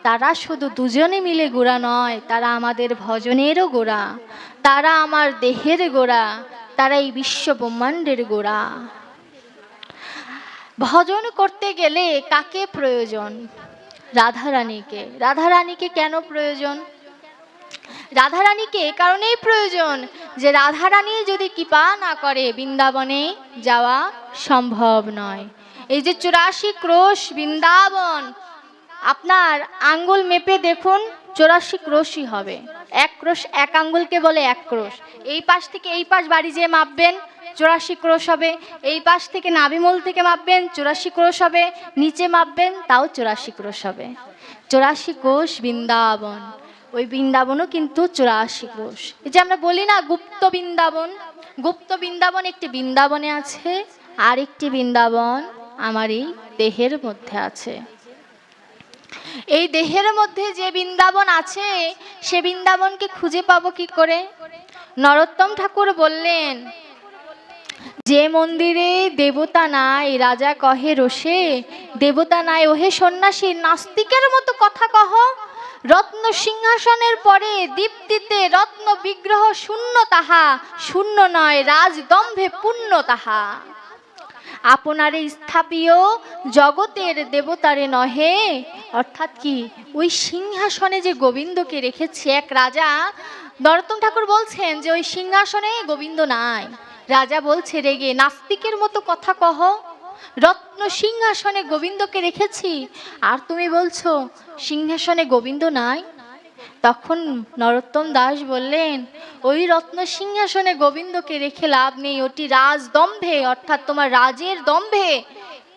তারা শুধু দুজনে মিলে গোরা নয়, তারা আমাদের ভজনেরও গোরা, তারা আমার দেহের গোরা, তারা এই বিশ্ব ব্রহ্মাণ্ডের গোরা। ভজন করতে গেলে কাকে প্রয়োজন? রাধারানীকে। রাধারানীকে কেন প্রয়োজন? রাধারানীকে কারণেই প্রয়োজন যে রাধারানী যদি কৃপা না করে বৃন্দাবনে যাওয়া সম্ভব নয়। এই যে 84 ক্রোশ বৃন্দাবন, আপনার আঙ্গুল মেপে দেখুন 84 ক্রোশই হবে। 1 ক্রোশ, 1 আঙ্গুলকে বলে 1 ক্রোশ। এই পাশ থেকে এই পাশ বাড়ি যেয়ে মাপবেন 84 ক্রোশ হবে। এই পাশ থেকে নাভিমূল থেকে মাপবেন 84 ক্রোশ হবে। নিচে মাপবেন তাও 84 ক্রোশ হবে। 84 ক্রোশ বৃন্দাবন, ওই বৃন্দাবনও কিন্তু 84 ক্রোশ। এই যে আমরা বলি না গুপ্ত বৃন্দাবন, গুপ্ত বৃন্দাবন একটি বৃন্দাবনে আছে, আর একটি বৃন্দাবন আমার এই দেহের মধ্যে আছে। এই দেহের মধ্যে যে বৃন্দাবন আছে সে বৃন্দাবনকে খুঁজে পাবো কি করে? নরোত্তম ঠাকুর বললেন, যে মন্দিরে দেবতা নাই রাজা কহে রোষে, দেবতা নাই ওহে সন্ন্যাসী নাস্তিকের মতো কথা কহ, রত্ন সিংহাসনের পরে দীপ্তিতে রত্ন বিগ্রহ শূন্য তাহা, শূন্য নয় রাজদম্ভে পূর্ণ তাহা। আপনারে স্থাপীয় জগতের দেবতারে নহে, অর্থাৎ কি ওই সিংহাসনে যে গোবিন্দকে রেখেছে এক রাজা, নরোত্তম ঠাকুর বলছেন যে ওই সিংহাসনে গোবিন্দ নাই। রাজা বলছে রেগে, নাস্তিকের মতো কথা কহ, রত্ন সিংহাসনে গোবিন্দকে রেখেছি আর তুমি বলছো সিংহাসনে গোবিন্দ নাই। তখন নরোত্তম দাস বললেন, ওই রত্ন সিংহাসনে গোবিন্দকে রেখে লাভ নেই, ওটি রাজদম্ভে অর্থাৎ তোমার রাজের দম্ভে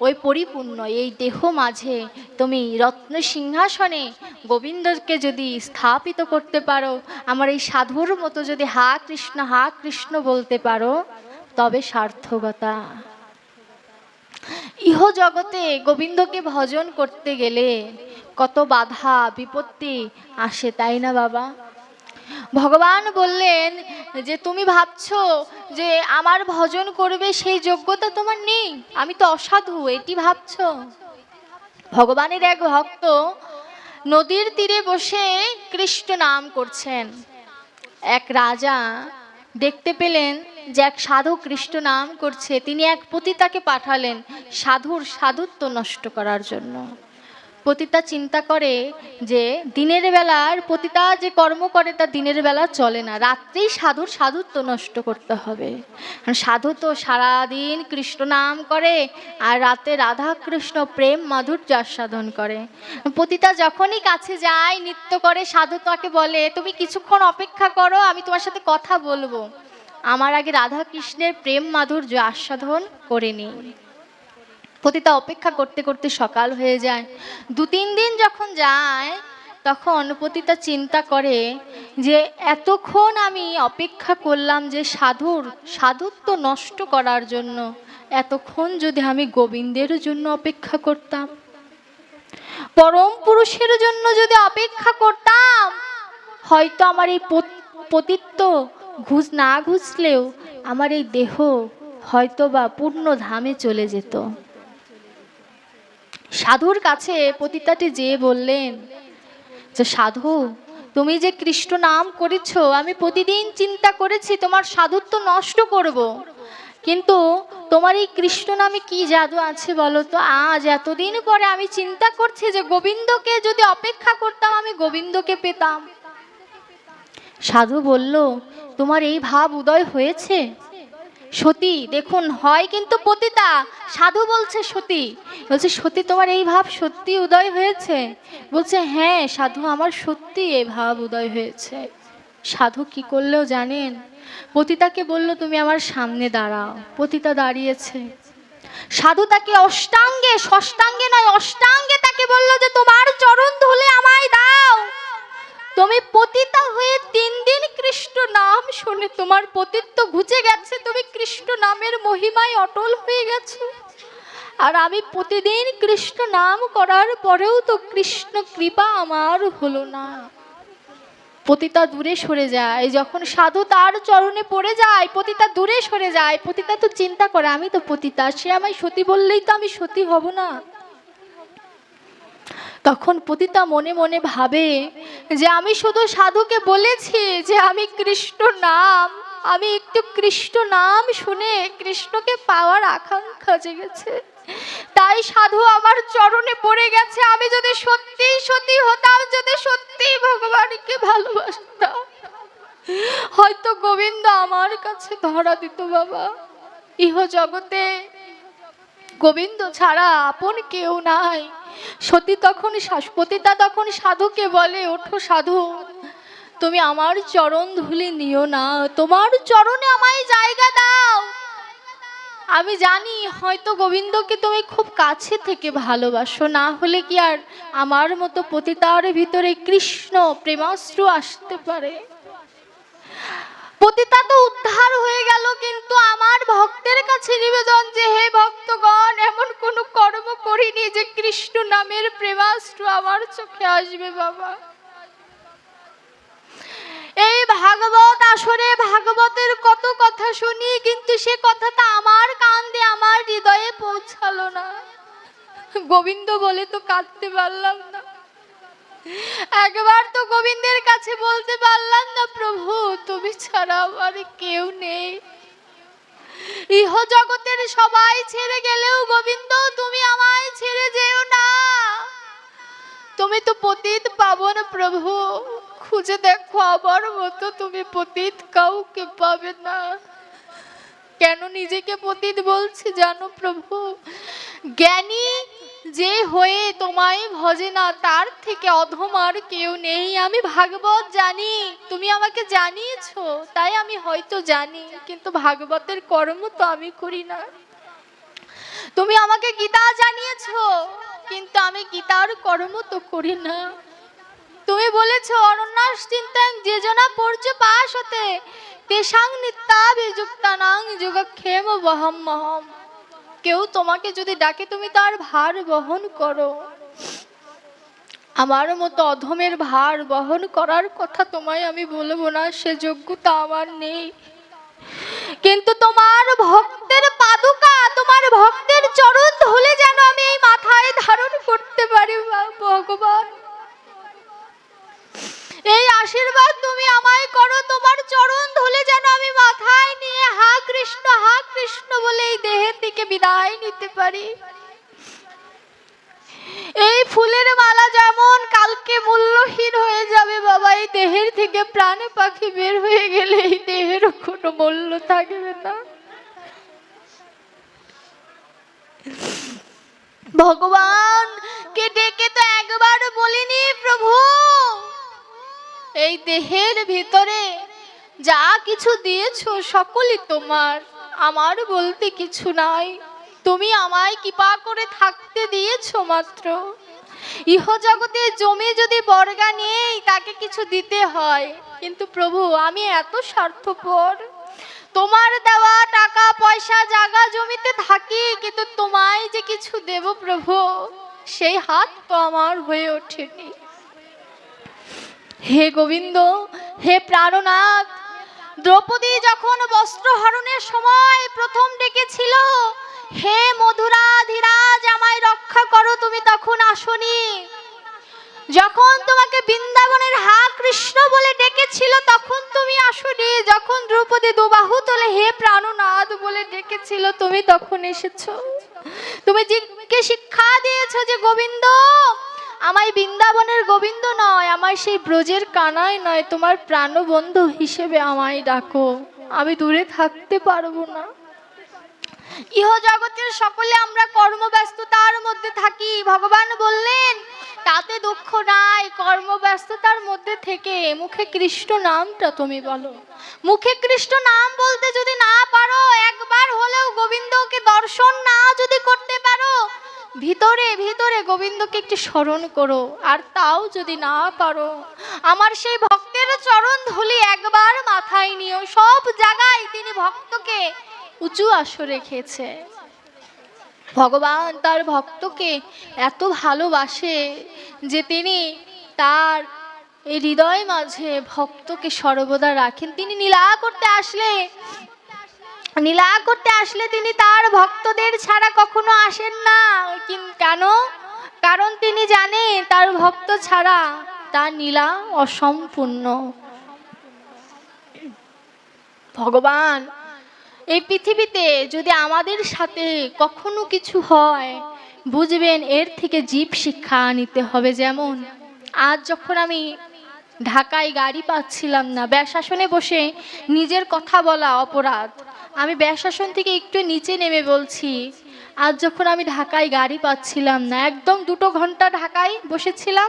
ওই পরিপূর্ণ। এই দেহ মাঝে তুমি রত্ন সিংহাসনে গোবিন্দকে যদি স্থাপিত করতে পারো, আমার এই সাধুর মতো যদি হা কৃষ্ণ বলতে পারো, তবে সার্থকতা। ইহ জগতে গোবিন্দকে ভজন করতে গেলে কত বাধা বিপত্তি আসে, তাই না বাবা? ভগবান বললেন যে তুমি ভাবছো যে আমার ভজন করবে সেই যোগ্যতা তোমার নেই, আমি তো অসাধু, এটি ভাবছো। ভগবানের এক ভক্ত নদীর তীরে বসে কৃষ্ণ নাম করছেন। এক রাজা দেখতে পেলেন যে এক সাধু কৃষ্ণ নাম করছে, তিনি এক পতিতাকে পাঠালেন সাধুর সাধুত্ব নষ্ট করার জন্য। পতিতা চিন্তা করে যে দিনের বেলার পতিতা যে কর্ম করে তা দিনের বেলা চলে না, রাত্রেই সাধুর সাধুত্ব নষ্ট করতে হবে। সাধু তো সারাদিন কৃষ্ণ নাম করে আর রাতে রাধা কৃষ্ণ প্রেম মাধুর্য আস্বাদন করে। পতিতা যখনই কাছে যায় নৃত্য করে, সাধু তাকে বলে তুমি কিছুক্ষণ অপেক্ষা করো, আমি তোমার সাথে কথা বলবো, আমার আগে রাধা কৃষ্ণের প্রেম মাধুর্য আস্বাদন করে নিই। পতিতা অপেক্ষা করতে করতে সকাল হয়ে যায়। 2-3 দিন যখন যায় তখন পতিতা চিন্তা করে যে এতক্ষণ আমি অপেক্ষা করলাম যে সাধুর সাধুত্ব নষ্ট করার জন্য, এতক্ষণ যদি আমি গোবিন্দের জন্য অপেক্ষা করতাম, পরম পুরুষের জন্য যদি অপেক্ষা করতাম, হয়তো আমার এই পতিত্ব না ঘুষলেও আমার এই দেহ হয়তো বা পূর্ণ ধামে চলে যেত। সাধুর কাছে পতিতাটি যেয়ে বললেন যে সাধু, তুমি যে কৃষ্ণ নাম করেছো, আমি প্রতিদিন চিন্তা করেছি তোমার সাধুত্ব নষ্ট করব, কিন্তু তোমার এই কৃষ্ণ নামে কি জাদু আছে বলো তো? আজ এতদিন পরে আমি চিন্তা করছি যে গোবিন্দকে যদি অপেক্ষা করতাম আমি গোবিন্দকে পেতাম। সাধু বলল, তোমার এই ভাব উদয় হয়েছে? সতী দেখুন, হয় কিন্তু পতিতা, সাধু বলছে সতী, বলছে সতী তোমার এই ভাব সত্যি উদয় হয়েছে? বলছে হ্যাঁ সাধু, আমার সত্যি এই ভাব উদয় হয়েছে। সাধু কি করলেও জানেন, পতিতাকে বলল, তুমি আমার সামনে দাঁড়াও। পতিতা দাঁড়িয়েছে। সাধু তাকে অষ্টাঙ্গে, ষষ্ঠাঙ্গে নয় অষ্টাঙ্গে তাকে বলল যে তোমার চরণ ধুলে আমায় দাও। তুমি পতিতা হয়ে 3 দিন কৃষ্ণ নাম শুনে তোমার পতিত্ব ঘুচে গেছে, তুমি কৃষ্ণ নামের মহিমায় অটল হয়ে গেছো। আর আমি প্রতিদিন কৃষ্ণ নাম করার পরেও তো কৃষ্ণ কৃপা আমার হলো না। পতিতা দূরে সরে যায়। যখন সাধু তার চরণে পড়ে যায়, পতিতা দূরে সরে যায়। পতিতা তো চিন্তা করে, আমি তো পতিতা, সে আমায় সতী বললেই তো আমি সতী হব না। তখন পতিতা মনে মনে ভাবে যে আমি শুধু সাধুকে বলেছি যে আমি কৃষ্ণ নাম, আমি একটু কৃষ্ণ নাম শুনে কৃষ্ণকে পাওয়ার আকাঙ্ক্ষা জেগেছে, তাই সাধু আমার চরণে পড়ে গেছে। আমি যদি সত্যি সতী হতাম, যদি সত্যি ভগবানকে ভালোবাসতাম, হয়তো গোবিন্দ আমার কাছে ধরা দিত। বাবা, ইহ জগতে গোবিন্দ ছাড়া আপন কেউ নাই। পতিতা তখন সাধুকে বলে, ওঠো সাধু, তুমি আমার চরণ ধুলি নিও না, তোমার চরণে আমায় জায়গা দাও। আমি জানি হয়তো গোবিন্দকে তুমি খুব কাছে থেকে ভালোবাসো, না হলে কি আর আমার মতো পতিতার ভিতরে কৃষ্ণ প্রেমাশ্রু আসতে পারে? পতিতা তো উদ্ধার হয়ে গেল, কিন্তু আমার ভক্তের কাছে নিবেদন যে হে ভক্তগণ, এমন কোন কর্ম করিনি যে কৃষ্ণ নামের প্রেমাশ্রু আমার চোখে আসবে। বাবা, এই ভাগবত আসরে ভাগবতের কত কথা শুনি, কিন্তু সে কথাটা আমার কান দিয়ে আমার হৃদয়ে পৌঁছালো না। গোবিন্দ বলে তো কাঁদতে পারলাম না, একবার তো গোবিন্দের কাছে বলতে পারলাম না, প্রভু তুমি ছাড়া আমার কেউ নেই। ইহ জগতের সবাই ছেড়ে গেলেও গোবিন্দ তুমি আমায় ছেড়ে যেও না। তুমি তো পতিত পাবন প্রভু, খুঁজে দেখো আমার মতো তুমি পতিত কাউকে পাবে না। কেন নিজেকে পতিত বলছি জানো প্রভু? জ্ঞানী যে হয়ে তোমায় ভজে না, তার থেকে অধম আর কেউ নেই। আমি ভাগবত জানি, তুমি আমাকে জানিয়েছো, তাই আমি হয়তো জানি, কিন্তু ভাগবতের কর্ম তো আমি করি না। তুমি আমাকে গীতা জানিয়েছো, কিন্তু আমি গীতার কর্ম তো করি না। তুমি বলেছো অনন্যাস চিন্তাং যেজনা পর্য পাশ হতে তেষাং নিত্যাভিযুক্তানাং যোগক্ষেম বহম্মহম। কেউ তোমাকে যদি ডাকে তুমি তার ভার বহন করো। আমার মতো অধমের ভার বহন করার কথা তোমায় আমি বলবো না, সে যোগ্যতা আমার নেই। কিন্তু তোমার ভক্তের পাদুকা, তোমার ভক্তের চরণ ধুলে যেন আমি এই মাথায় ধারণ করতে পারি। ভগবান, এই আশীর্বাদ তুমি আমায় করো, তোমার চরণ ধুলে যেন আমি মাথায় নিয়ে হা কৃষ্ণ বলে এই দেহের থেকে বিদায় নিতে পারি। এই ফুলের মালা যেমন কালকে মূল্যহীন হয়ে যাবে বাবা, এই দেহের থেকে প্রাণ পাখি বের হয়ে গেলে এই দেহের কোনো মূল্য থাকবে না। ভগবান কে ডেকে তো একবার বলিনি, প্রভু এই দেহের ভিতরে যা কিছু দিয়েছো সকলই তোমার, আমার বলতে কিছু নাই। তুমি আমায় কৃপা করে থাকতে দিয়েছো মাত্র। ইহ জগতে জমি যদি বর্গা নেই, তাকে কিছু দিতে হয়, কিন্তু প্রভু আমি এত স্বার্থপর, তোমার দেওয়া টাকা পয়সা জায়গা জমিতে থাকি, কিন্তু তোমায় যে কিছু দেব প্রভু, সেই হাত তো আমার হয়ে ওঠেনি। হে গোবিন্দ, হে প্রাণনাথ, দ্রৌপদী যখন বস্ত্রহরণের সময় প্রথম ডেকেছিল, হে মধুরাধিরাজ আমায় রক্ষা করো, তুমি তখন আসনি। যখন তোমাকে বৃন্দাবনের হা কৃষ্ণ বলে ডেকেছিল, তখন তুমি আসনি। যখন দ্রৌপদী দুবাহু তোলে হে প্রাণনাথ বলে ডেকেছিল, তুমি তখন এসেছো। তুমি জিকে শিক্ষা দিয়েছো যে গোবিন্দ আমায় বৃন্দাবনের গোবিন্দ নয়, আমায় সেই ব্রজের কানাই নয়, তোমার প্রাণবন্ধু হিসেবে আমায় ডাকো, আমি দূরে থাকতে পারবো না। ইহ জগতের সকলে আমরা কর্মব্যস্ততার মধ্যে থাকি। ভগবান বললেন তাতে দুঃখ নাই, কর্মব্যস্ততার মধ্যে থেকে মুখে কৃষ্ণ নামটা তুমি বলো। মুখে কৃষ্ণ নাম বলতে যদি না পারো, একবার হলেও গোবিন্দকে দর্শন না যদি করতে পারো, ভিতরে ভিতরে গোবিন্দকে একটু স্মরণ করো। আর তাও যদি না পারো, আমার সেই ভক্তের চরণ ধুলি একবার মাথায় নিও। সব জায়গায় তিনি ভক্তকে উঁচু আসরে রেখেছে। ভগবান তার ভক্তকে এত ভালোবাসে যে তিনি তার এই হৃদয় মাঝে ভক্তকে সর্বদা রাখেন। তিনি লীলা করতে আসলে তিনি তার ভক্তদের ছাড়া কখনো আসেন না। কেন? কারণ তিনি জানেন তার ভক্ত ছাড়া তার লীলা অসম্পূর্ণ। ভগবান এই পৃথিবীতে যদি আমাদের সাথে কখনো কিছু হয়, বুঝবেন এর থেকে জীব শিক্ষা নিতে হবে। যেমন আজ যখন আমি ঢাকায় গাড়ি পাচ্ছিলাম না, ব্যাসাসনে বসে নিজের কথা বলা অপরাধ, আমি ব্যাসাসন থেকে একটু নিচে নেমে বলছি, আজ যখন আমি ঢাকায় গাড়ি পাচ্ছিলাম না, একদম 2 ঘন্টা ঢাকায় বসেছিলাম,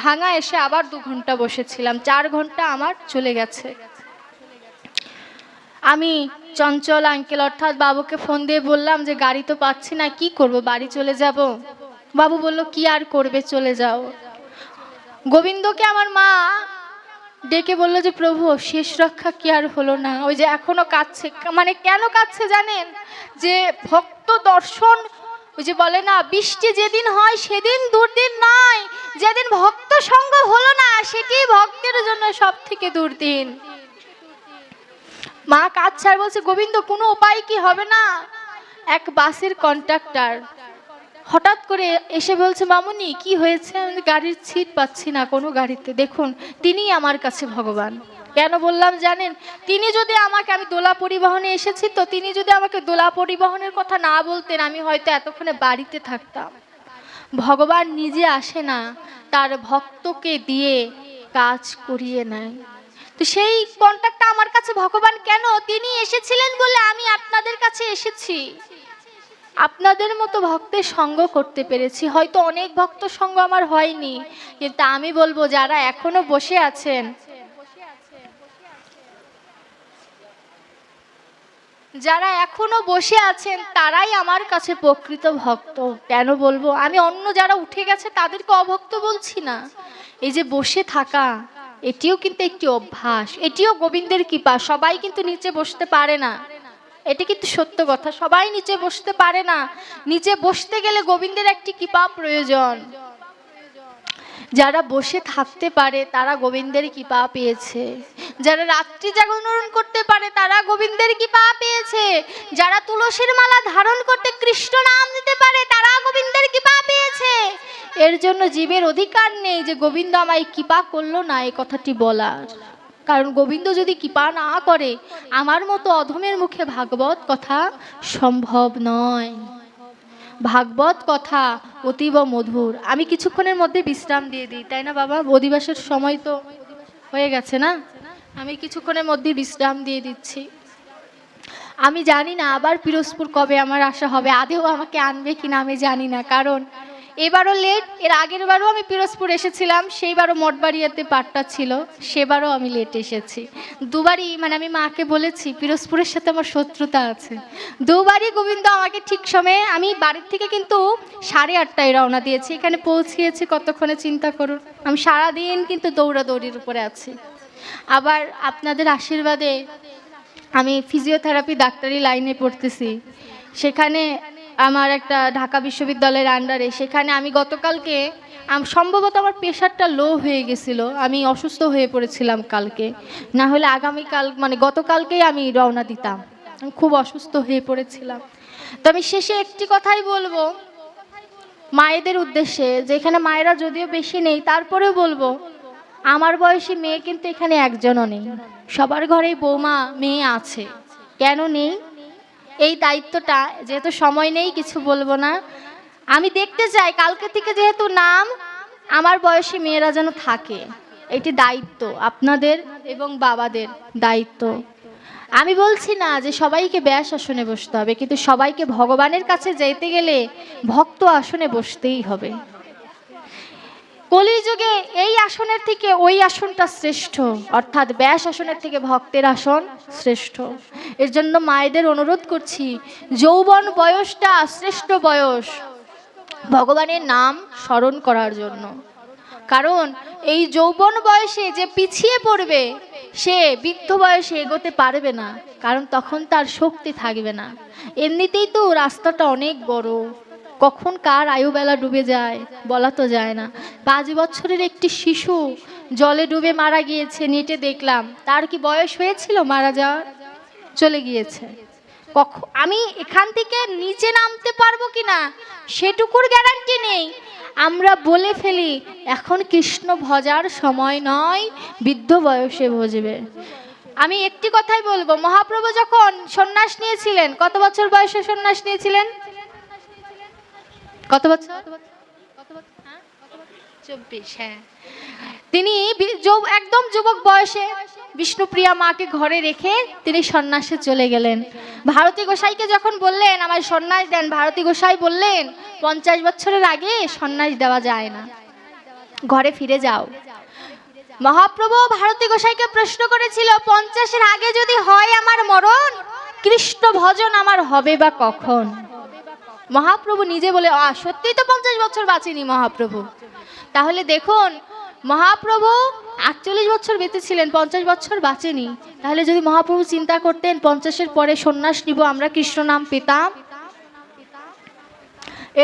ভাঙা এসে আবার 2 ঘন্টা বসেছিলাম, 4 ঘন্টা আমার চলে গেছে। আমি চঞ্চল আঙ্কেল অর্থাৎ বাবুকে ফোন দিয়ে বললাম যে গাড়ি তো পাচ্ছি না, কি করব, বাড়ি চলে যাব। বাবু বলল কি আর করবে, চলে যাও। গোবিন্দকে আমার মা ডেকে বলল যে প্রভু শেষ রক্ষা কি আর হলো না? ওই যে এখনো কাঁদছে। মানে কেন কাঁদছে জানেন? যে ভক্ত দর্শন, ওই যে বলে না বৃষ্টি যেদিন হয় সেদিন দুর্দিন নয়, যেদিন ভক্ত সঙ্গ হলো না সেটি ভক্তের জন্য সব থেকে দুর্দিন। মা কাঁদছে আর বলছে গোবিন্দ কোনো উপায় কি হবে না? এক বাসের কন্ডাক্টর হঠাৎ করে এসে বলছে মামুনি কি হয়েছে? আমি গাড়ির সিট পাচ্ছি না কোনো গাড়িতে। দেখুন তিনিই আমার কাছে ভগবান। কেন বললাম জানেন? তিনি যদি আমাকে, আমি দোলা পরিবহনে এসেছি তো, তিনি যদি আমাকে দোলা পরিবহনের কথা না বলতেন আমি হয়তো এতক্ষণে বাড়িতে থাকতাম। ভগবান নিজে আসে না, তার ভক্তকে দিয়ে কাজ করিয়ে নেয়। তো সেই কন্টাক্টটা আমার কাছে ভগবান কেন? তিনি এসেছিলেন বলে আমি আপনাদের কাছে এসেছি, আপনাদের মতো ভক্তের সঙ্গ করতে পেরেছি। হয়তো অনেক ভক্ত সঙ্গ আমার হয়নি, কিন্তু আমি বলবো যারা এখনো বসে আছেন, তারাই আমার কাছে প্রকৃত ভক্ত। কেন বলবো? আমি অন্য যারা উঠে গেছে তাদেরকে অভক্ত বলছি না। এই যে বসে থাকা, এটিও কিন্তু একটি অভ্যাস, এটিও গোবিন্দের কৃপা। সবাই কিন্তু নিচে বসতে পারে না, এটি কিন্তু সত্য কথা। সবাই নিচে বসতে পারে না। নিচে বসতে গেলে গোবিন্দের একটি কৃপা প্রয়োজন। যারা বসে থাকতে পারে তারা গোবিন্দের কৃপা পেয়েছে। যারা রাত্রি জাগরণ করতে পারে তারা গোবিন্দের কৃপা পেয়েছে। যারা তুলসীর মালা ধারণ করতে কৃষ্ণ নাম নিতে পারে তারা গোবিন্দের কৃপা পেয়েছে। এর জন্য জীবের অধিকার নেই যে গোবিন্দ আমায় কৃপা করলো না এই কথাটি বলার। কারণ গোবিন্দ যদি কৃপা না করে, আমার মতো অধমের মুখে ভাগবত কথা সম্ভব নয়। ভাগবত কথা অতীব মধুর। আমি কিছুক্ষণের মধ্যে বিশ্রাম দিয়ে দিই, তাই না বাবা? অধিবাসের সময় তো হয়ে গেছে না? আমি কিছুক্ষণের মধ্যে বিশ্রাম দিয়ে দিচ্ছি। আমি জানি না আবার পিরোজপুর কবে আমার আসা হবে, আদেও আমাকে আনবে কিনা আমি জানি না। কারণ এবারও লেট, এর আগের বারও আমি পিরোজপুর এসেছিলাম, সেইবারও মঠবাড়িয়াতে পাঠটা ছিল, সেবারও আমি লেট এসেছি। দুবারই, মানে আমি মাকে বলেছি পিরোজপুরের সাথে আমার শত্রুতা আছে। দুবারই গোবিন্দ আমাকে ঠিক সময়ে, আমি বাড়ির থেকে কিন্তু 8:30টায় রওনা দিয়েছি, এখানে পৌঁছিয়েছি কতক্ষণে চিন্তা করুন। আমি সারাদিন কিন্তু দৌড়াদৌড়ির উপরে আছি। আবার আপনাদের আশীর্বাদে আমি ফিজিওথেরাপি ডাক্তারি লাইনে পড়তেছি। সেখানে আমার একটা ঢাকা বিশ্ববিদ্যালয়ের আন্ডারে, সেখানে আমি গতকালকে সম্ভবত আমার প্রেশারটা লো হয়ে গেছিলো, আমি অসুস্থ হয়ে পড়েছিলাম কালকে, না হলে আগামীকাল মানে গতকালকেই আমি রওনা দিতাম। আমি খুব অসুস্থ হয়ে পড়েছিলাম। তো আমি শেষে একটি কথাই বলবো মায়েদের উদ্দেশ্যে, যেখানে মায়েরা যদিও বেশি নেই তারপরেও বলবো, আমার বয়সী মেয়ে কিন্তু এখানে একজনও নেই। সবার ঘরেই বৌমা মেয়ে আছে। কেন নেই? এই দায়িত্বটা, যেহেতু সময় নেই কিছু বলবো না, আমি দেখতে চাই কালকে থেকে যেহেতু নাম আমার বয়সী মেয়েরা যেন থাকে। এটি দায়িত্ব আপনাদের এবং বাবাদের দায়িত্ব। আমি বলছি না যে সবাইকে ব্যাস আসনে বসতে হবে, কিন্তু সবাইকে ভগবানের কাছে যেতে গেলে ভক্ত আসনে বসতেই হবে। কলিযুগে এই আসনের থেকে ওই আসনটা শ্রেষ্ঠ, অর্থাৎ ব্যাস আসনের থেকে ভক্তের আসন শ্রেষ্ঠ। এর জন্য মায়েদের অনুরোধ করছি, যৌবন বয়সটা শ্রেষ্ঠ বয়স ভগবানের নাম স্মরণ করার জন্য। কারণ এই যৌবন বয়সে যে পিছিয়ে পড়বে সে বৃদ্ধ বয়সে এগোতে পারবে না, কারণ তখন তার শক্তি থাকবে না। এমনিতেই তো রাস্তাটা অনেক বড়, কখন কার আয়ুবেলা ডুবে যায় বলা তো যায় না। 5 বছরের একটি শিশু জলে ডুবে মারা গিয়েছে, নেটে দেখলাম। তার কি বয়স হয়েছিল মারা যাওয়ার? চলে গিয়েছে। আমি এখান থেকে নিচে নামতে পারবো কিনা সেটুকুর গ্যারান্টি নেই। আমরা বলে ফেলি এখন কৃষ্ণ ভজার সময় নয়, বৃদ্ধ বয়সে ভজবে। আমি একটি কথাই বলবো, মহাপ্রভু যখন সন্ন্যাস নিয়েছিলেন, কত বছর বয়সে সন্ন্যাস নিয়েছিলেন? কত বছর? 24। হ্যাঁ, তিনি একদম যুবক বয়সে বিষ্ণুপ্রিয়া মাকে ঘরে রেখে তিনি সন্ন্যাসে চলে গেলেন। ভারতী গোসাইকে যখন বললেন আমায় সন্ন্যাস দেন, ভারতী গোসাই বললেন 50 বছরের আগে সন্ন্যাস দেওয়া যায় না, ঘরে ফিরে যাও। মহাপ্রভু ভারতী গোসাইকে প্রশ্ন করেছিল, 50-এর আগে যদি হয় আমার মরণ, কৃষ্ণ ভজন আমার হবে বা কখন? মহাপ্রভু নিজে বলে, সত্যিই তো 50 বছর বাঁচেনি মহাপ্রভু। তাহলে দেখুন, মহাপ্রভু 48 বছর বেঁচেছিলেন, 50 বছর বাঁচেনি। তাহলে যদি মহাপ্রভু চিন্তা করতেন 50-এর পরে সন্ন্যাস নিব, আমরা কৃষ্ণ নাম পেতাম।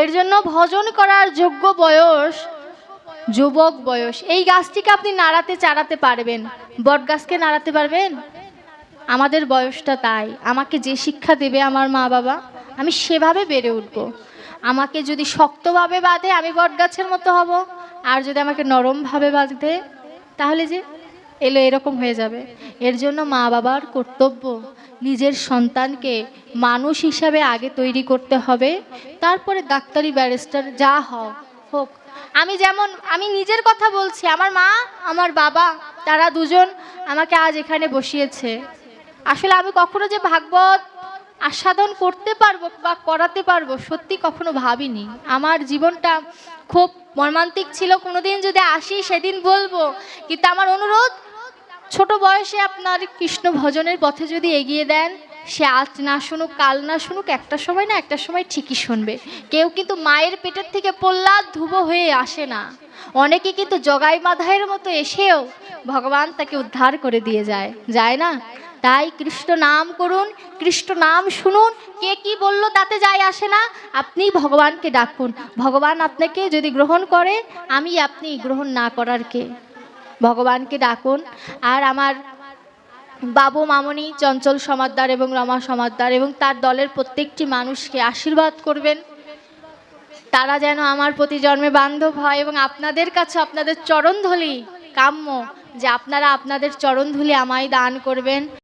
এর জন্য ভজন করার যোগ্য বয়স যুবক বয়স। এই গাছটিকে আপনি নাড়াতে চাড়াতে পারবেন, বট গাছকে নাড়াতে পারবেন? আমাদের বয়সটা তাই। আমাকে যে শিক্ষা দেবে আমার মা বাবা, আমি সেভাবে বেড়ে উঠব। আমাকে যদি শক্তভাবে বাঁধে আমি বট গাছের মতো হব, আর যদি আমাকে নরমভাবে বাঁধে তাহলে যে এলো এরকম হয়ে যাবে। এর জন্য মা বাবার কর্তব্য নিজের সন্তানকে মানুষ হিসাবে আগে তৈরি করতে হবে, তারপরে ডাক্তারি ব্যারিস্টার যা হোক। আমি নিজের কথা বলছি, আমার মা আমার বাবা তারা দুজন আমাকে আজ এখানে বসিয়েছে। আসলে আমি কখনো যে ভাগবত আস্বাদন করতে পারবো বা করাতে পারবো সত্যি কখনো ভাবিনি। আমার জীবনটা খুব মর্মান্তিক ছিল, কোনোদিন যদি আসি সেদিন বলবো। কিন্তু আমার অনুরোধ, ছোট বয়সে আপনার কৃষ্ণ ভজনের পথে যদি এগিয়ে দেন, সে আজ না শুনুক কাল না শুনুক, একটা সময় না একটা সময় ঠিকই শুনবে। কেউ কিন্তু মায়ের পেটের থেকে প্রহ্লাদ ধ্রুব হয়ে আসে না, অনেকে কিন্তু জগাই মাধাইয়ের মতো এসেও ভগবান তাকে উদ্ধার করে দিয়ে যায় না। তাই কৃষ্ণ নাম করুন, কৃষ্ণ নাম শুনুন, কে কি বললো তাতে যায় আসে না। আপনি ভগবানকে ডাকুন, ভগবান আপনাকে যদি গ্রহণ করে, আপনি গ্রহণ না করার কে? ভগবানকে ডাকুন। আর আমার বাবু মামনি চঞ্চল সমাদ্দার এবং রমা সমাদ্দার এবং তার দলের প্রত্যেকটি মানুষকে আশীর্বাদ করবেন, তারা যেন আমার প্রতি জন্মে বান্ধব হয়। এবং আপনাদের কাছে আপনাদের চরণধূলি কাম্য, যে আপনারা আপনাদের চরণধূলি আমায় দান করবেন।